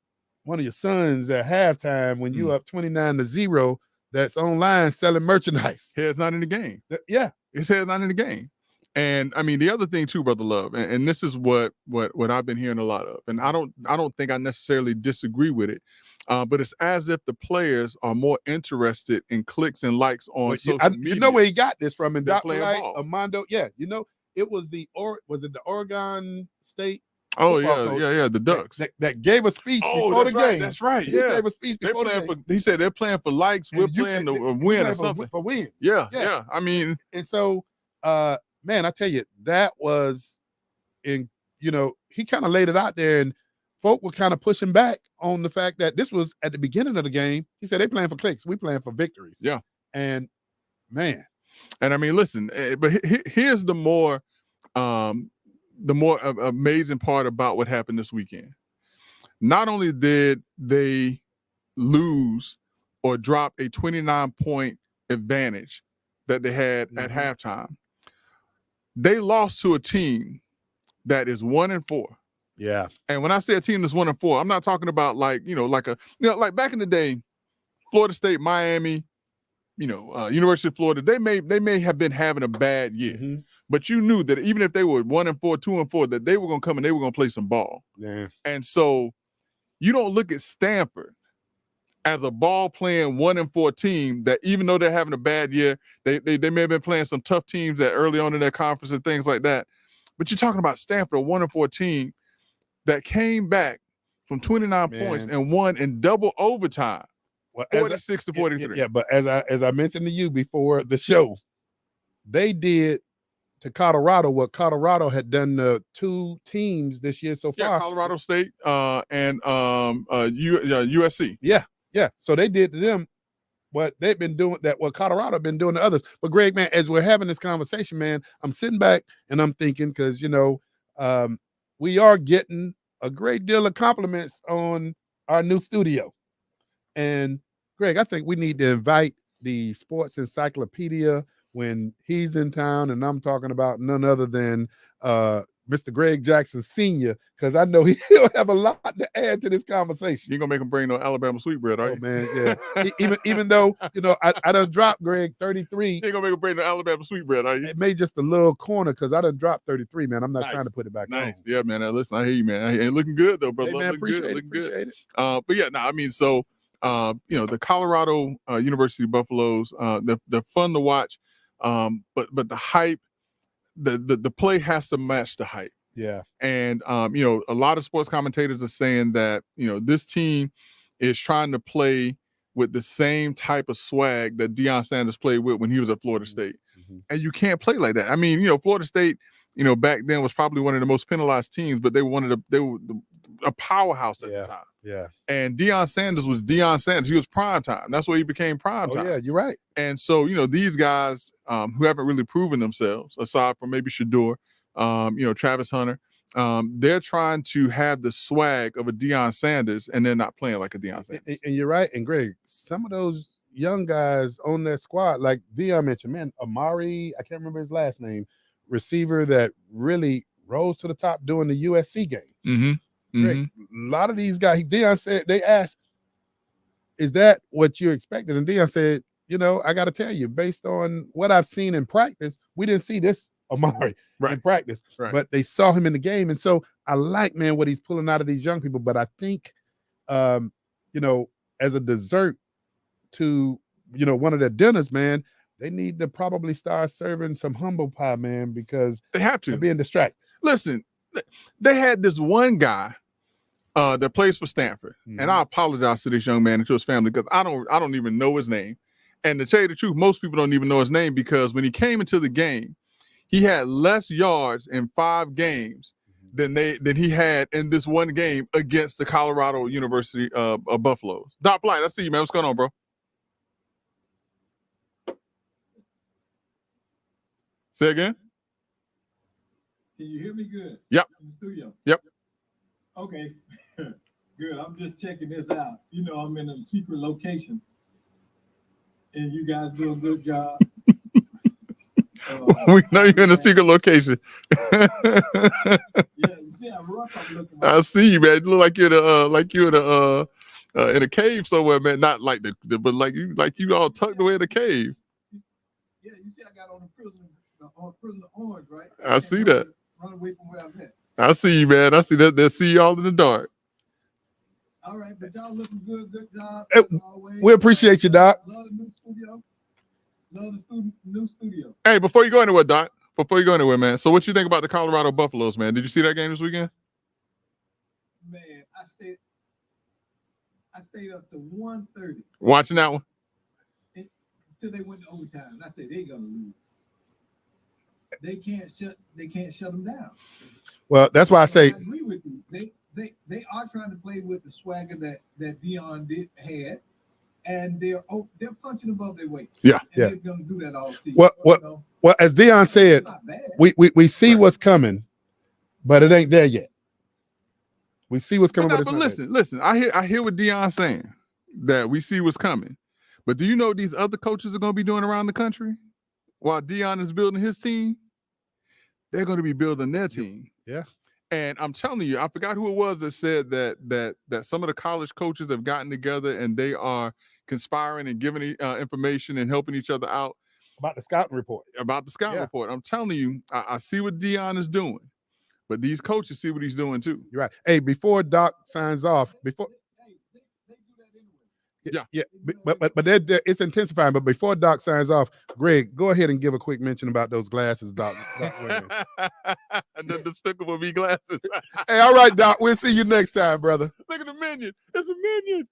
[SPEAKER 2] one of your sons at halftime when you up 29-0 that's online selling merchandise.
[SPEAKER 1] Head's not in the game.
[SPEAKER 2] Yeah.
[SPEAKER 1] His head's not in the game. And I mean, the other thing too, Brother Love, and this is what I've been hearing a lot of, and I don't think I necessarily disagree with it, but it's as if the players are more interested in clicks and likes on social media.
[SPEAKER 2] You know where he got this from, and
[SPEAKER 1] Dr.
[SPEAKER 2] Light, Armando, you know, it was the Oregon State.
[SPEAKER 1] Oh yeah, the Ducks
[SPEAKER 2] that gave a speech before the game.
[SPEAKER 1] That's right.
[SPEAKER 2] He gave a speech before the game.
[SPEAKER 1] He said they're playing for likes. We're playing to win or something.
[SPEAKER 2] For win.
[SPEAKER 1] Yeah. I mean,
[SPEAKER 2] and so, man, I tell you, that was in. You know, he kind of laid it out there, and folk were kind of pushing back on the fact that this was at the beginning of the game. He said they playing for clicks. We playing for victories.
[SPEAKER 1] Yeah.
[SPEAKER 2] And man,
[SPEAKER 1] and I mean, listen, but here's the more amazing part about what happened this weekend. Not only did they lose or drop a 29-point advantage that they had at halftime, they lost to a team that is 1-4.
[SPEAKER 2] Yeah.
[SPEAKER 1] And when I say a team that's 1-4, I'm not talking about like back in the day, Florida State, Miami, University of Florida, they may have been having a bad year,
[SPEAKER 2] Mhm.
[SPEAKER 1] but you knew that even if they were 1-4, 2-4, that they were going to come and they were going to play some ball.
[SPEAKER 2] Yeah.
[SPEAKER 1] And so you don't look at Stanford as a ball playing 1-4 team that even though they're having a bad year, they may have been playing some tough teams that early on in their conference and things like that. But you're talking about Stanford, a 1-4 team that came back from 29 points and won in double overtime.
[SPEAKER 2] Well,
[SPEAKER 1] 46 to 43.
[SPEAKER 2] Yeah, but as I mentioned to you before the show, they did to Colorado what Colorado had done to 2 teams this year so far.
[SPEAKER 1] Yeah, Colorado State and USC.
[SPEAKER 2] Yeah. So they did to them what they've been doing, what Colorado been doing to others. But Greg, man, as we're having this conversation, man, I'm sitting back and I'm thinking, because we are getting a great deal of compliments on our new studio. And Greg, I think we need to invite the Sports Encyclopedia when he's in town, and I'm talking about none other than Mr. Greg Jackson Sr., because I know he'll have a lot to add to this conversation.
[SPEAKER 1] You ain't gonna make him bring no Alabama sweetbread, are you?
[SPEAKER 2] Oh man, yeah. even though I done dropped Greg 33.
[SPEAKER 1] You ain't gonna make him bring no Alabama sweetbread, are you?
[SPEAKER 2] It made just a little corner because I done dropped 33, man. I'm not trying to put it back on.
[SPEAKER 1] Nice, yeah, man. Now, listen, I hear you, man. Ain't looking good though, brother.
[SPEAKER 2] Hey, man, appreciate it.
[SPEAKER 1] But yeah, I mean, so the Colorado University Buffaloes, they're fun to watch, but the hype, the play has to match the hype.
[SPEAKER 2] Yeah.
[SPEAKER 1] And a lot of sports commentators are saying that this team is trying to play with the same type of swag that Deion Sanders played with when he was at Florida State.
[SPEAKER 2] Mm-hmm.
[SPEAKER 1] And you can't play like that. I mean, Florida State, back then was probably one of the most penalized teams, but they were a powerhouse at the time.
[SPEAKER 2] Yeah.
[SPEAKER 1] And Deion Sanders was Deion Sanders. He was prime time. That's why he became prime time.
[SPEAKER 2] Yeah, you're right.
[SPEAKER 1] And so, these guys who haven't really proven themselves, aside from maybe Shedeur, Travis Hunter, they're trying to have the swag of a Deion Sanders, and they're not playing like a Deion Sanders.
[SPEAKER 2] And you're right. And Greg, some of those young guys on that squad, like Deion mentioned, man, Amari, I can't remember his last name, receiver that really rose to the top during the USC game.
[SPEAKER 1] Mm-hmm.
[SPEAKER 2] Greg, a lot of these guys, Deion said, they asked, is that what you expected? And Deion said, I got to tell you, based on what I've seen in practice, we didn't see this Amari in practice, but they saw him in the game. And so I like, man, what he's pulling out of these young people. But I think, as a dessert to, one of their dinners, man, they need to probably start serving some humble pie, man, because
[SPEAKER 1] they have to.
[SPEAKER 2] They're being distracted.
[SPEAKER 1] Listen, they had this one guy that plays for Stanford, and I apologize to this young man and to his family because I don't even know his name. And to tell you the truth, most people don't even know his name because when he came into the game, he had less yards in 5 games than he had in this one game against the Colorado University Buffaloes. Doc Blight, I see you, man. What's going on, bro? Say again?
[SPEAKER 3] Can you hear me good?
[SPEAKER 1] Yep.
[SPEAKER 3] In the studio?
[SPEAKER 1] Yep.
[SPEAKER 3] Okay. Good. I'm just checking this out. I'm in a secret location. And you guys do a good job.
[SPEAKER 1] We know you're in a secret location.
[SPEAKER 3] Yeah, you see how rough I'm looking.
[SPEAKER 1] I see you, man. You look like you're in a cave somewhere, man. Not like but like you all tucked away in a cave.
[SPEAKER 3] Yeah, you see I got on the prison orange, right?
[SPEAKER 1] I see that.
[SPEAKER 3] Run away from where I'm at.
[SPEAKER 1] I see you, man. I see that. They see y'all in the dark.
[SPEAKER 3] All right, but y'all looking good. Good job.
[SPEAKER 2] We appreciate you, Doc.
[SPEAKER 3] Love the new studio. Love the new studio.
[SPEAKER 1] Hey, before you go anywhere, Doc. Before you go anywhere, man. So what you think about the Colorado Buffaloes, man? Did you see that game this weekend?
[SPEAKER 3] Man, I stayed up to 1:30.
[SPEAKER 1] Watching that one?
[SPEAKER 3] Until they went to overtime. I said they're gonna lose. They can't shut them down.
[SPEAKER 2] Well, that's why I say
[SPEAKER 3] I agree with you. They are trying to play with the swagger that Deion had, and they're punching above their weight.
[SPEAKER 1] Yeah,
[SPEAKER 3] and they're gonna do that all season.
[SPEAKER 2] Well, as Deion said, we see what's coming, but it ain't there yet. We see what's coming,
[SPEAKER 1] but listen. I hear what Deion's saying, that we see what's coming. But do you know what these other coaches are going to be doing around the country while Deion is building his team? They're going to be building their team.
[SPEAKER 2] Yeah.
[SPEAKER 1] And I'm telling you, I forgot who it was that said that some of the college coaches have gotten together and they are conspiring and giving information and helping each other out
[SPEAKER 2] About the scouting report.
[SPEAKER 1] about the scouting
[SPEAKER 2] Yeah.
[SPEAKER 1] report. I'm telling you, I see what Deion is doing, but these coaches see what he's doing too.
[SPEAKER 2] You're right. Hey, before Doc signs off, before
[SPEAKER 1] Yeah.
[SPEAKER 2] but it's intensifying. But before Doc signs off, Greg, go ahead and give a quick mention about those glasses, Doc.
[SPEAKER 1] And the Despicable Me glasses.
[SPEAKER 2] Hey, all right, Doc. We'll see you next time, brother.
[SPEAKER 1] Look at the minion. It's a minion.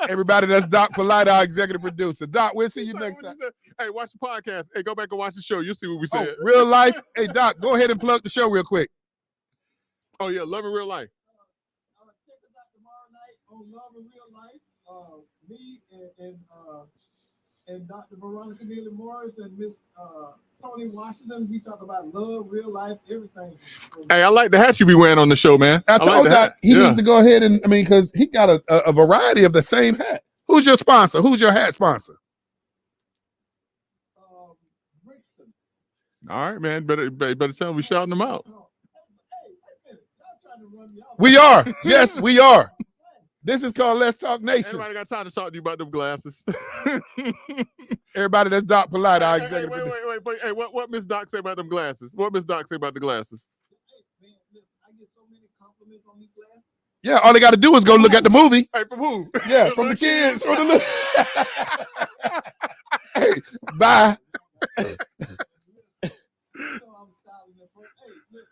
[SPEAKER 2] Everybody, that's Doc Polite, our executive producer. Doc, we'll see you next time.
[SPEAKER 1] Hey, watch the podcast. Hey, go back and watch the show. You'll see what we said.
[SPEAKER 2] Oh, real life. Hey, Doc, go ahead and plug the show real quick.
[SPEAKER 1] Oh yeah, Love in Real Life.
[SPEAKER 3] Check us out tomorrow night on Love in Real Life. Me and Dr. Veronica Neely Morris and Miss Tony Washington. We talk about love, real life, everything.
[SPEAKER 1] Hey, I like the hat you be wearing on the show, man.
[SPEAKER 2] I
[SPEAKER 1] like
[SPEAKER 2] told
[SPEAKER 1] the
[SPEAKER 2] Doc
[SPEAKER 1] hat.
[SPEAKER 2] he
[SPEAKER 1] Yeah.
[SPEAKER 2] needs to go ahead and, because he got a variety of the same hat. Who's your sponsor? Who's your hat sponsor?
[SPEAKER 3] Brixton.
[SPEAKER 1] All right, man. Better tell them we shouting them out.
[SPEAKER 3] Hey, wait a minute. Y'all trying to run me off.
[SPEAKER 2] We are. Yes, we are. This is called Let's Talk Nation.
[SPEAKER 1] Anybody got time to talk to you about them glasses?
[SPEAKER 2] Everybody, that's Doc Polite, our
[SPEAKER 1] Hey,
[SPEAKER 2] executive
[SPEAKER 1] wait,
[SPEAKER 2] producer.
[SPEAKER 1] wait. Hey, what Miss Doc say about them glasses? What Miss Doc say about the glasses?
[SPEAKER 3] Man, look, I get so many compliments on these glasses.
[SPEAKER 2] Yeah, all they got to do is go look at the movie.
[SPEAKER 1] Hey, from who?
[SPEAKER 2] Yeah, from the kids. From the Hey, bye.
[SPEAKER 3] You know I'm styling them for. Hey, look.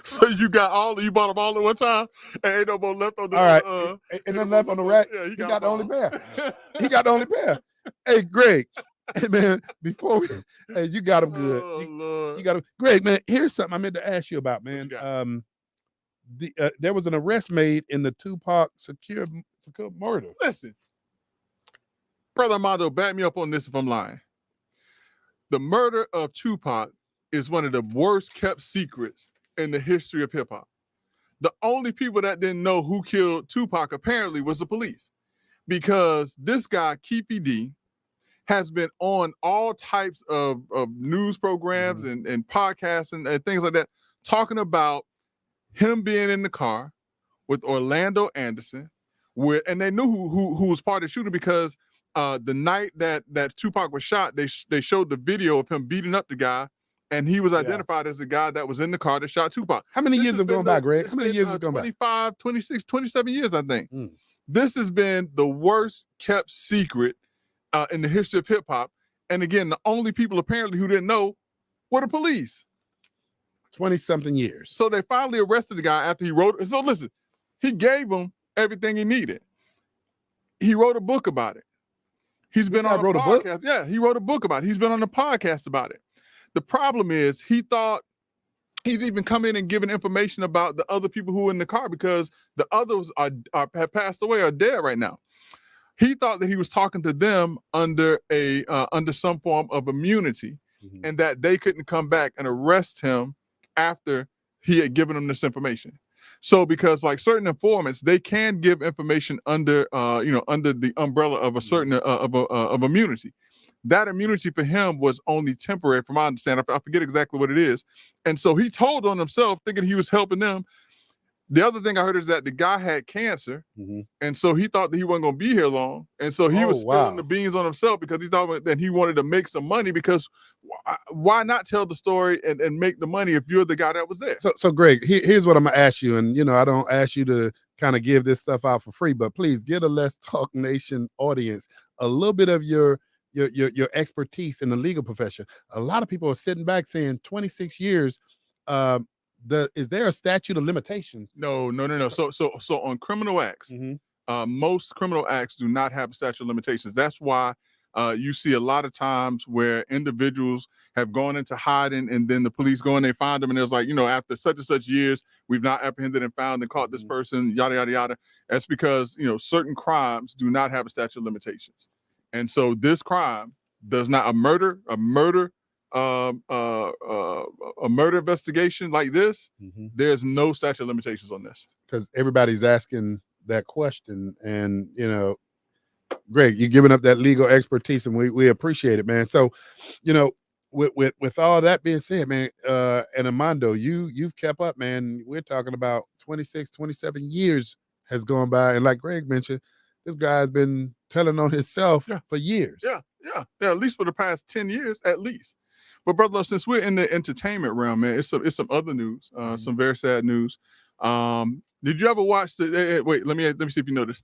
[SPEAKER 1] So you bought them all at one time, and ain't no more left on the.
[SPEAKER 2] All right, ain't nothing left on the rack.
[SPEAKER 1] Yeah,
[SPEAKER 2] He got the only
[SPEAKER 1] them all.
[SPEAKER 2] pair. He got the only pair. Hey, Greg. Hey, man, before we, hey, you got him good.
[SPEAKER 1] Oh, Lord.
[SPEAKER 2] You got him. Greg, man, here's something I meant to ask you about, man.
[SPEAKER 1] you got?
[SPEAKER 2] There was an arrest made in the Tupac Shakur murder.
[SPEAKER 1] Listen, Brother Armando, back me up on this if I'm lying. The murder of Tupac is one of the worst kept secrets in the history of hip hop. The only people that didn't know who killed Tupac apparently was the police, because this guy, Keefe D, has been on all types of news programs and podcasts and things like that, talking about him being in the car with Orlando Anderson, and they knew who was part of the shooting, because the night that Tupac was shot, they showed the video of him beating up the guy, and he was identified as the guy that was in the car that shot Tupac.
[SPEAKER 2] How many years have gone by, Greg? How many years have gone by?
[SPEAKER 1] 25, 26, 27 years, I think. This has been the worst kept secret in the history of hip hop. And again, the only people apparently who didn't know were the police.
[SPEAKER 2] 20-something years.
[SPEAKER 1] So they finally arrested the guy after he wrote. So listen, he gave him everything he needed. He wrote a book about it. He's been on a podcast. Yeah, he wrote a book about it. He's been on a podcast about it. The problem is he thought he's even come in and given information about the other people who were in the car, because the others have passed away, are dead right now. He thought that he was talking to them under some form of immunity, and that they couldn't come back and arrest him after he had given them this information. So because like certain informants, they can give information under under the umbrella of a certain of immunity. That immunity for him was only temporary, from my understanding. I forget exactly what it is. And so he told on himself, thinking he was helping them. The other thing I heard is that the guy had cancer, and so he thought that he wasn't going to be here long, and so he was spilling the beans on himself, because he thought that he wanted to make some money, because why not tell the story and make the money if you're the guy that was there?
[SPEAKER 2] So Greg, here's what I'm gonna ask you, and I don't ask you to kind of give this stuff out for free, but please get a Let's Talk Nation audience a little bit of your expertise in the legal profession. A lot of people are sitting back saying 26 years. Is there a statute of limitations?
[SPEAKER 1] No. So on criminal acts, most criminal acts do not have a statute of limitations. That's why you see a lot of times where individuals have gone into hiding, and then the police go and they find them, and there's like, after such and such years, we've not apprehended and found and caught this person, yada, yada, yada. That's because, certain crimes do not have a statute of limitations. And so this crime does not, a murder investigation like this, there's no statute of limitations on this.
[SPEAKER 2] Because everybody's asking that question, and Greg, you're giving up that legal expertise, and we appreciate it, man. So, you know, with all that being said, man, and Armando, you've kept up, man. We're talking about 26, 27 years has gone by, and like Greg mentioned, this guy's been telling on himself for years.
[SPEAKER 1] Yeah, at least for the past 10 years, at least. But brother Love, since we're in the entertainment realm, man, it's some other news, some very sad news. Did you ever watch the? Wait, let me see if you know this.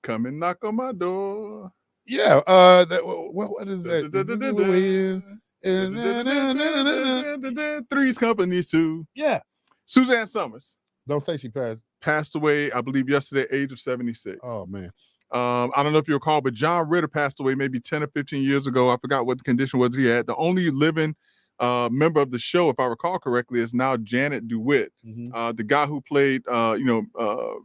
[SPEAKER 1] Come and knock on my door.
[SPEAKER 2] Yeah. What is that?
[SPEAKER 1] Three's Companies too.
[SPEAKER 2] Yeah.
[SPEAKER 1] Suzanne Summers.
[SPEAKER 2] Don't say she
[SPEAKER 1] passed away, I believe, yesterday, age of 76.
[SPEAKER 2] Oh man.
[SPEAKER 1] I don't know if you recall, but John Ritter passed away maybe 10 or 15 years ago. I forgot what the condition was he had. The only living member of the show, if I recall correctly, is now Janet DeWitt. The guy who played, Mr.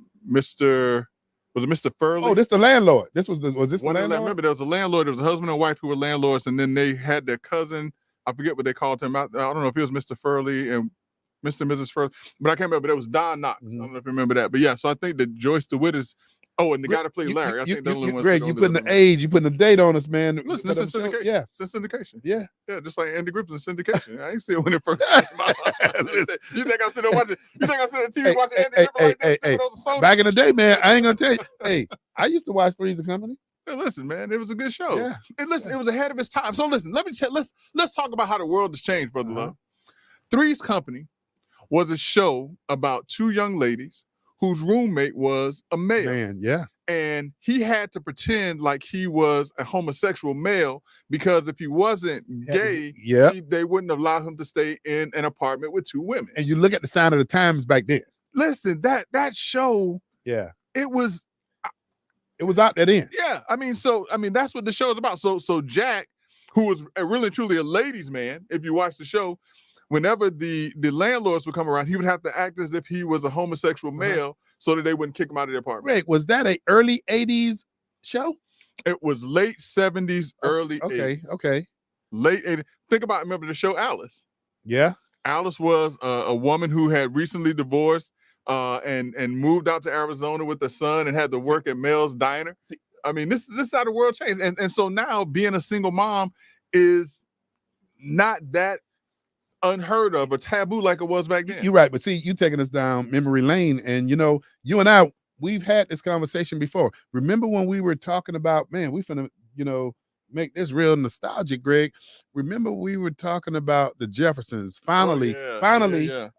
[SPEAKER 1] Was it Mr. Furley?
[SPEAKER 2] Oh, this the landlord. Was this the landlord?
[SPEAKER 1] Remember, there was a landlord. There was a husband and wife who were landlords, and then they had their cousin. I forget what they called him. I don't know if it was Mr. Furley and Mr. and Mrs. Furley, but I can't remember. It was Don Knox. I don't know if you remember that. But yeah, so I think that Joyce DeWitt is. Oh, and the guy that played Larry. I think the only one.
[SPEAKER 2] Greg, you putting the age, you putting the date on us, man.
[SPEAKER 1] Listen, it's a syndication.
[SPEAKER 2] Yeah,
[SPEAKER 1] it's a syndication.
[SPEAKER 2] Yeah,
[SPEAKER 1] just like Andy Griffith's syndication. I ain't see it when it first came out. You think I'm sitting there watching? You think I'm sitting on TV watching Andy Griffith like this?
[SPEAKER 2] Back in the day, man, I ain't gonna tell you. Hey, I used to watch Three's Company.
[SPEAKER 1] Hey, listen, man, it was a good show.
[SPEAKER 2] Yeah.
[SPEAKER 1] And listen, it was ahead of its time. So listen, let's talk about how the world has changed, brother Love. Three's Company was a show about two young ladies whose roommate was a male.
[SPEAKER 2] Man, yeah.
[SPEAKER 1] And he had to pretend like he was a homosexual male because if he wasn't gay, they wouldn't allow him to stay in an apartment with two women.
[SPEAKER 2] And you look at the Sign of the Times back then.
[SPEAKER 1] Listen, that show, it was
[SPEAKER 2] out there then.
[SPEAKER 1] Yeah, that's what the show is about. So Jack, who was really truly a ladies' man, if you watch the show, whenever the landlords would come around, he would have to act as if he was a homosexual male so that they wouldn't kick him out of the apartment.
[SPEAKER 2] Greg, was that a early 80s show?
[SPEAKER 1] It was late 70s, early 80s.
[SPEAKER 2] Okay.
[SPEAKER 1] Late 80s. Remember the show Alice?
[SPEAKER 2] Yeah.
[SPEAKER 1] Alice was a woman who had recently divorced and moved out to Arizona with her son and had to work at Mel's Diner. I mean, this is how the world changed. And so now being a single mom is not that unheard of or taboo like it was back then.
[SPEAKER 2] You're right, but see, you taking us down memory lane, and you and I, we've had this conversation before. Remember when we were talking about, man, we finna, make this real nostalgic, Greg. Remember we were talking about the Jeffersons. Finally, the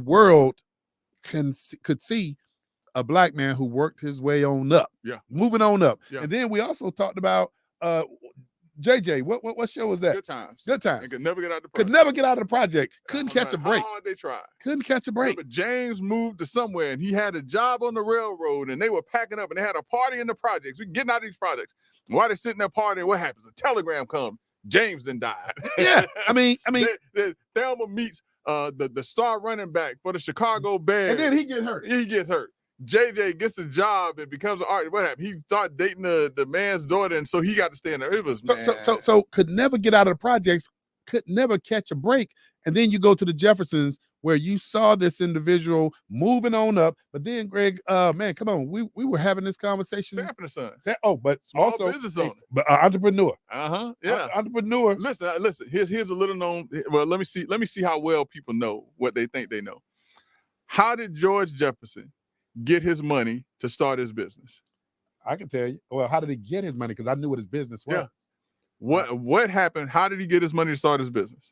[SPEAKER 2] world could see a black man who worked his way on up.
[SPEAKER 1] Yeah,
[SPEAKER 2] moving on up.
[SPEAKER 1] Yeah.
[SPEAKER 2] And then we also talked about JJ, what show was that?
[SPEAKER 1] Good Times.
[SPEAKER 2] Good Times.
[SPEAKER 1] And could never get out of the project.
[SPEAKER 2] Couldn't catch a break.
[SPEAKER 1] How hard they tried.
[SPEAKER 2] Couldn't catch a break.
[SPEAKER 1] But James moved to somewhere and he had a job on the railroad and they were packing up and they had a party in the projects. We're getting out of these projects. While they're sitting there partying, what happens? A telegram comes. James then died.
[SPEAKER 2] Yeah. I mean,
[SPEAKER 1] Thelma meets the star running back for the Chicago Bears.
[SPEAKER 2] And then he gets hurt.
[SPEAKER 1] He gets hurt. JJ gets a job and becomes an artist. What happened? He started dating the man's daughter, and so he got to stay in there. It was
[SPEAKER 2] so could never get out of the projects, could never catch a break. And then you go to the Jeffersons where you saw this individual moving on up. But then, Greg, man, come on, we were having this conversation.
[SPEAKER 1] Sanford and Son.
[SPEAKER 2] But
[SPEAKER 1] small
[SPEAKER 2] also
[SPEAKER 1] business owner,
[SPEAKER 2] but entrepreneur.
[SPEAKER 1] Yeah,
[SPEAKER 2] entrepreneur.
[SPEAKER 1] Listen. Here's a little known. Well, let me see how well people know what they think they know. How did George Jefferson get his money to start his business?
[SPEAKER 2] I can tell you. Well, how did he get his money? Because I knew what his business was.
[SPEAKER 1] Yeah. What happened? How did he get his money to start his business?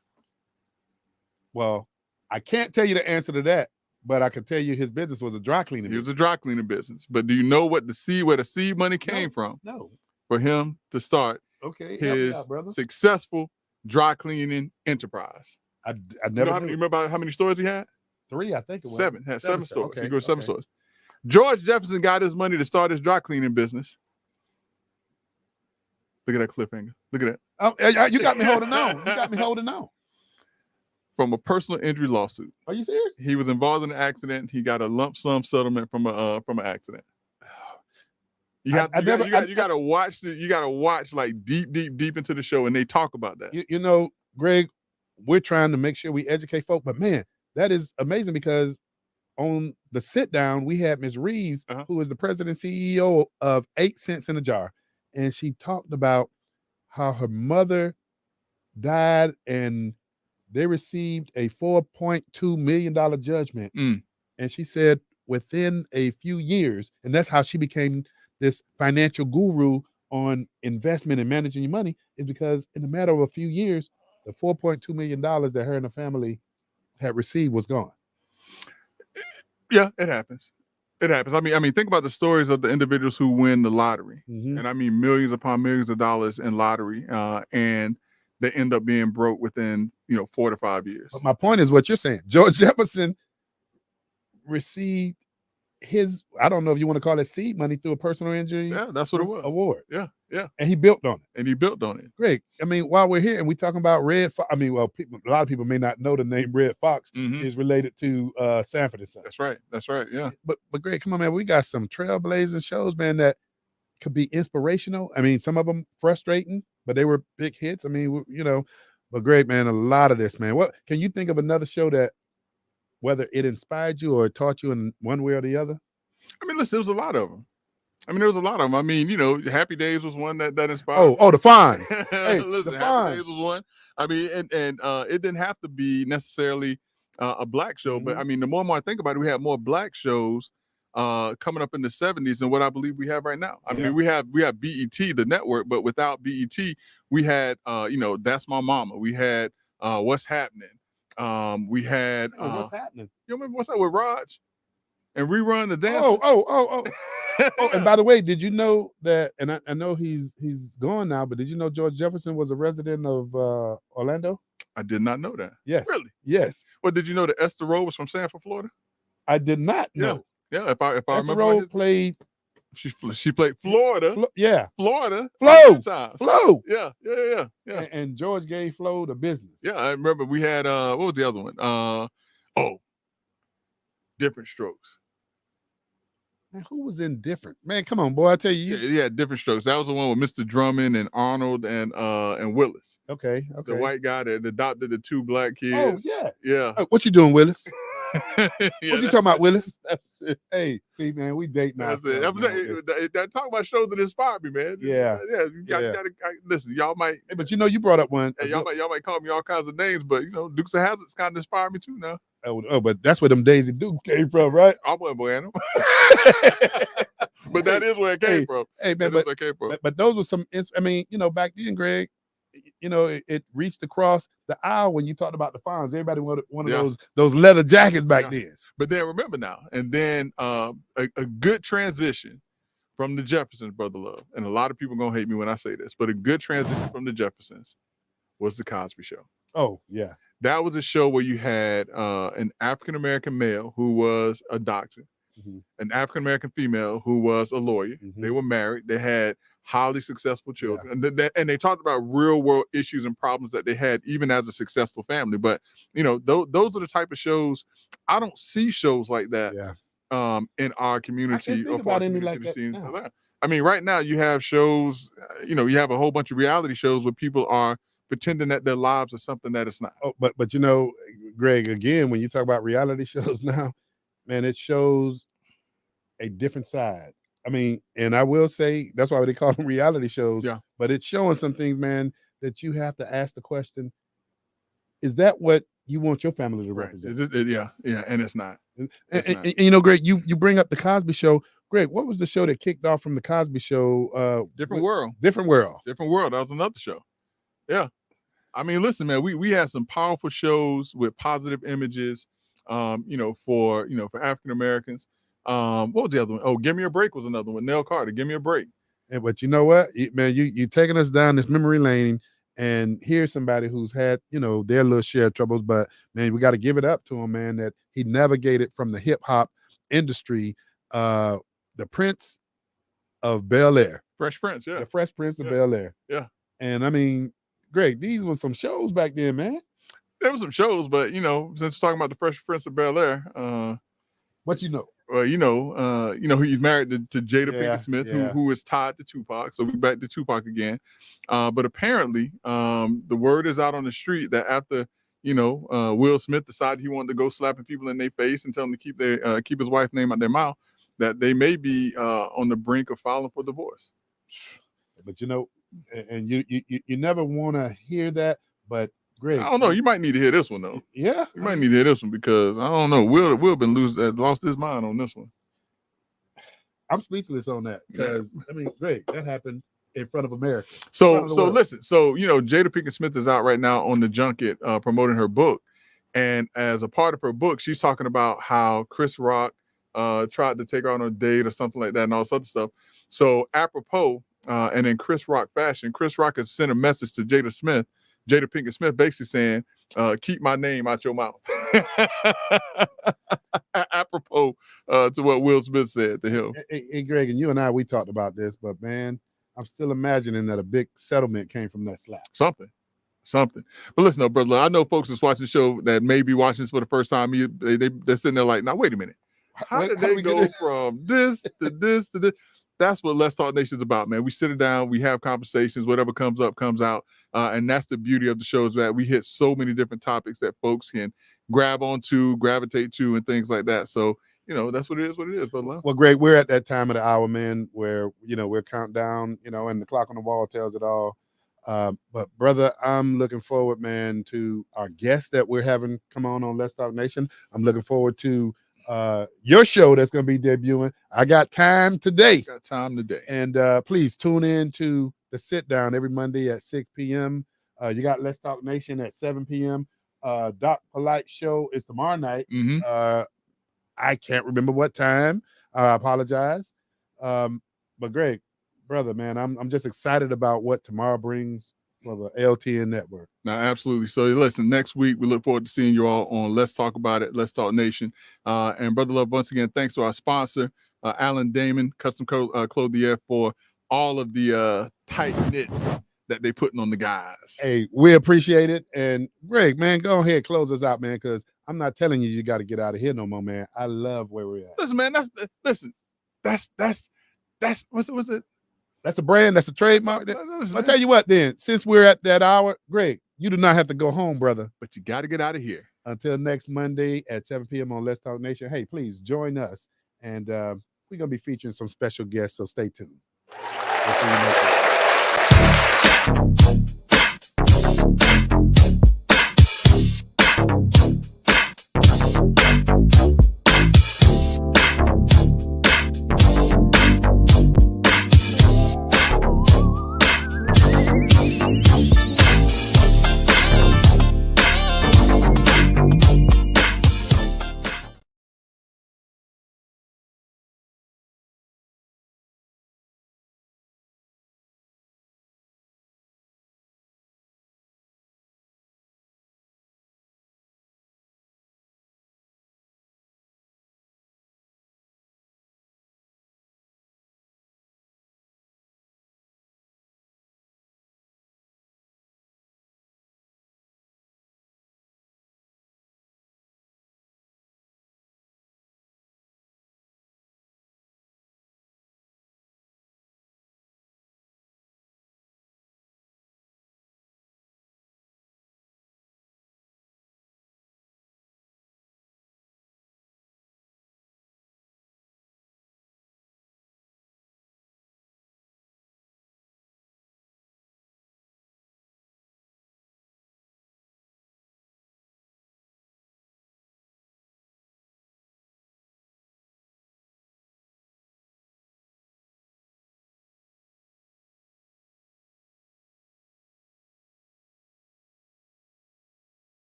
[SPEAKER 2] Well, I can't tell you the answer to that, but I can tell you his business was a dry cleaning.
[SPEAKER 1] He was a dry cleaning business. But do you know where the seed money came from?
[SPEAKER 2] No.
[SPEAKER 1] For him to start his successful dry cleaning enterprise.
[SPEAKER 2] I never.
[SPEAKER 1] You remember how many stores he had?
[SPEAKER 2] 3, I think it was.
[SPEAKER 1] 7. Had 7 stores.
[SPEAKER 2] Okay.
[SPEAKER 1] He grew 7 stores. George Jefferson got his money to start his dry cleaning business. Look at that cliffhanger. Look at that.
[SPEAKER 2] Oh, you got me holding on.
[SPEAKER 1] From a personal injury lawsuit.
[SPEAKER 2] Are you serious?
[SPEAKER 1] He was involved in an accident. He got a lump sum settlement from an accident. You got to watch like deep into the show, and they talk about that.
[SPEAKER 2] Greg, we're trying to make sure we educate folk, but man, that is amazing because on the sit down, we had Ms. Reeves,
[SPEAKER 1] Uh-huh.
[SPEAKER 2] who is the president and CEO of 8 Cents in a Jar. And she talked about how her mother died and they received a $4.2 million judgment.
[SPEAKER 1] Mm.
[SPEAKER 2] And she said within a few years, and that's how she became this financial guru on investment and managing your money, is because in a matter of a few years, the $4.2 million that her and her family had received was gone.
[SPEAKER 1] Yeah, it happens. It happens. I mean, think about the stories of the individuals who win the lottery,
[SPEAKER 2] Mhm.
[SPEAKER 1] and I mean millions upon millions of dollars in lottery, and they end up being broke within 4 to 5 years.
[SPEAKER 2] But my point is what you're saying. George Jefferson received his, I don't know if you want to call it seed money, through a personal injury
[SPEAKER 1] Yeah, that's what it was.
[SPEAKER 2] award.
[SPEAKER 1] Yeah, yeah.
[SPEAKER 2] And he built on it.
[SPEAKER 1] And he built on it.
[SPEAKER 2] Greg, I mean, while we're here and we're talking about Red Fox, I mean, well, a lot of people may not know the name Red Fox
[SPEAKER 1] Mhm.
[SPEAKER 2] is related to Sanford and Son.
[SPEAKER 1] That's right. That's right. Yeah.
[SPEAKER 2] But Greg, come on, man, we got some trailblazing shows, man, that could be inspirational. I mean, some of them frustrating, but they were big hits. I mean, but Greg, man, a lot of this, man. What can you think of another show that, whether it inspired you or taught you in one way or the other?
[SPEAKER 1] I mean, listen, there was a lot of them. There was a lot of them. I mean, Happy Days was one that inspired.
[SPEAKER 2] Oh, the Fonz. Hey,
[SPEAKER 1] listen,
[SPEAKER 2] the
[SPEAKER 1] Happy
[SPEAKER 2] Fonz.
[SPEAKER 1] Days was one. I mean, and it didn't have to be necessarily a black show, but I mean, the more and more I think about it, we have more black shows coming up in the 70s than what I believe we have right now. I mean, we have BET, the network, but without BET, we had That's My Mama. We had What's Happening. We had
[SPEAKER 2] What's Happening?
[SPEAKER 1] You remember What's Up with Raj? And Rerun the Dance.
[SPEAKER 2] Oh. And by the way, did you know that? And I know he's gone now, but did you know George Jefferson was a resident of Orlando?
[SPEAKER 1] I did not know that.
[SPEAKER 2] Yes.
[SPEAKER 1] Really?
[SPEAKER 2] Yes.
[SPEAKER 1] Well, did you know that Esther Rowe was from Sanford, Florida?
[SPEAKER 2] I did not know.
[SPEAKER 1] Yeah. If I
[SPEAKER 2] Esther
[SPEAKER 1] remember,
[SPEAKER 2] Rowe played.
[SPEAKER 1] She played Florida. Florida.
[SPEAKER 2] Flo.
[SPEAKER 1] Times.
[SPEAKER 2] Flo.
[SPEAKER 1] Yeah.
[SPEAKER 2] And George gave Flo the business.
[SPEAKER 1] Yeah, I remember we had what was the other one? Different Strokes.
[SPEAKER 2] Man, who was indifferent? Man, come on, boy. I tell you.
[SPEAKER 1] Yeah, Different Strokes. That was the one with Mr. Drummond and Arnold and Willis.
[SPEAKER 2] Okay.
[SPEAKER 1] The white guy that adopted the 2 black kids.
[SPEAKER 2] Oh,
[SPEAKER 1] yeah.
[SPEAKER 2] Oh, what you doing, Willis?
[SPEAKER 1] What
[SPEAKER 2] you talking about, Willis?
[SPEAKER 1] That's it.
[SPEAKER 2] Hey, see, man, we dating now.
[SPEAKER 1] That's it. That talk about shows that inspired me, man.
[SPEAKER 2] Yeah.
[SPEAKER 1] You gotta listen. Y'all might.
[SPEAKER 2] Hey, but you brought up one.
[SPEAKER 1] Hey, y'all might call me all kinds of names, but Dukes of Hazzard's kind of inspired me too now.
[SPEAKER 2] Oh, but that's where them Daisy Dukes came from, right?
[SPEAKER 1] I wasn't Bueno. But that is where it came from.
[SPEAKER 2] Hey, man, but those were some. I mean, back then, Greg, it reached across the aisle when you talked about the Fonz. Everybody wanted one of those leather jackets back then.
[SPEAKER 1] But then remember now, and then a good transition from the Jeffersons, Brother Love, and a lot of people gonna hate me when I say this, but a good transition from the Jeffersons was the Cosby Show.
[SPEAKER 2] Oh yeah,
[SPEAKER 1] that was a show where you had an African American male who was a doctor, an African American female who was a lawyer. They were married. They had highly successful children, and they talked about real world issues and problems that they had even as a successful family. But those are the type of shows. I don't see shows like that in our community or part of the community scene. I mean, right now you have shows, you have a whole bunch of reality shows where people are pretending that their lives are something that it's not.
[SPEAKER 2] Oh, but Greg, again, when you talk about reality shows now, man, it shows a different side. I mean, and I will say that's why they call them reality shows.
[SPEAKER 1] Yeah.
[SPEAKER 2] But it's showing some things, man, that you have to ask the question: is that what you want your family to represent?
[SPEAKER 1] Yeah, and it's not.
[SPEAKER 2] And Greg, you bring up the Cosby Show. Greg, what was the show that kicked off from the Cosby Show?
[SPEAKER 1] Different World.
[SPEAKER 2] Different World.
[SPEAKER 1] Different World. That was another show. Yeah. I mean, listen, man, we had some powerful shows with positive images, for African Americans. What was the other one? Oh, Give Me a Break was another one. Nell Carter, Give Me a Break.
[SPEAKER 2] Yeah, but you know what, man, you taking us down this memory lane, and here's somebody who's had, their little share of troubles, but man, we got to give it up to him, man, that he navigated from the hip hop industry, the Prince of Bel-Air.
[SPEAKER 1] Fresh Prince, yeah.
[SPEAKER 2] The Fresh Prince of Bel-Air.
[SPEAKER 1] Yeah.
[SPEAKER 2] And I mean, Greg, these were some shows back then, man.
[SPEAKER 1] There were some shows, but since talking about the Fresh Prince of Bel-Air,
[SPEAKER 2] what you know?
[SPEAKER 1] Well, he's married to Jada Pinkett Smith, who is tied to Tupac. So we're back to Tupac again. But apparently, the word is out on the street that after Will Smith decided he wanted to go slapping people in their face and tell them to keep his wife's name out their mouth, that they may be on the brink of filing for divorce.
[SPEAKER 2] But and you never want to hear that, but Greg,
[SPEAKER 1] I don't know. You might need to hear this one though.
[SPEAKER 2] Yeah,
[SPEAKER 1] you might need to hear this one because I don't know. Will been lost his mind on this one.
[SPEAKER 2] I'm speechless on that because Greg, that happened in front of America.
[SPEAKER 1] So listen. So Jada Pinkett Smith is out right now on the junket promoting her book, and as a part of her book, she's talking about how Chris Rock tried to take her on a date or something like that, and all this other stuff. So apropos, and in Chris Rock fashion, Chris Rock has sent a message to Jada Pinkett Smith, basically saying, keep my name out your mouth. Apropos to what Will Smith said to him.
[SPEAKER 2] Hey, Greg, and you and I, we talked about this, but man, I'm still imagining that a big settlement came from that slap.
[SPEAKER 1] Something. But listen, brother, I know folks that's watching the show that may be watching this for the first time. They're sitting there like, now, wait a minute. How did they go from this to this to this? That's what Let's Talk Nation is about, man. We sit down, we have conversations, whatever comes up, comes out. And that's the beauty of the show is that we hit so many different topics that folks can grab onto, gravitate to, and things like that. So, that's what it is. But
[SPEAKER 2] well, Greg, we're at that time of the hour, man, where, we're counting down, and the clock on the wall tells it all. But brother, I'm looking forward, man, to our guests that we're having come on Let's Talk Nation. I'm looking forward to your show that's going to be debuting. I got time today. And please tune in to the Sit Down every Monday at 6 p.m. You got Let's Talk Nation at 7 p.m. Doc Polite show is tomorrow night.
[SPEAKER 1] Mm-hmm.
[SPEAKER 2] I can't remember what time. I apologize. But Greg, brother, man, I'm just excited about what tomorrow brings for the LTN network.
[SPEAKER 1] Now, absolutely. So listen, next week, we look forward to seeing you all on Let's Talk About It, Let's Talk Nation. And Brother Love, once again, thanks to our sponsor, Alan Damon, Custom Clothier, for all of the tight knits that they putting on the guys.
[SPEAKER 2] Hey, we appreciate it. And Greg, man, go ahead, close us out, man, because I'm not telling you got to get out of here no more, man. I love where we're at.
[SPEAKER 1] Listen, man, that's what's it?
[SPEAKER 2] That's a brand. That's a trademark. I'll tell you what, then, since we're at that hour, Greg, you do not have to go home, brother.
[SPEAKER 1] But you got to get out of here.
[SPEAKER 2] Until next Monday at 7 p.m. on Let's Talk Nation. Hey, please join us. And we're going to be featuring some special guests, so stay tuned. We'll see you next week.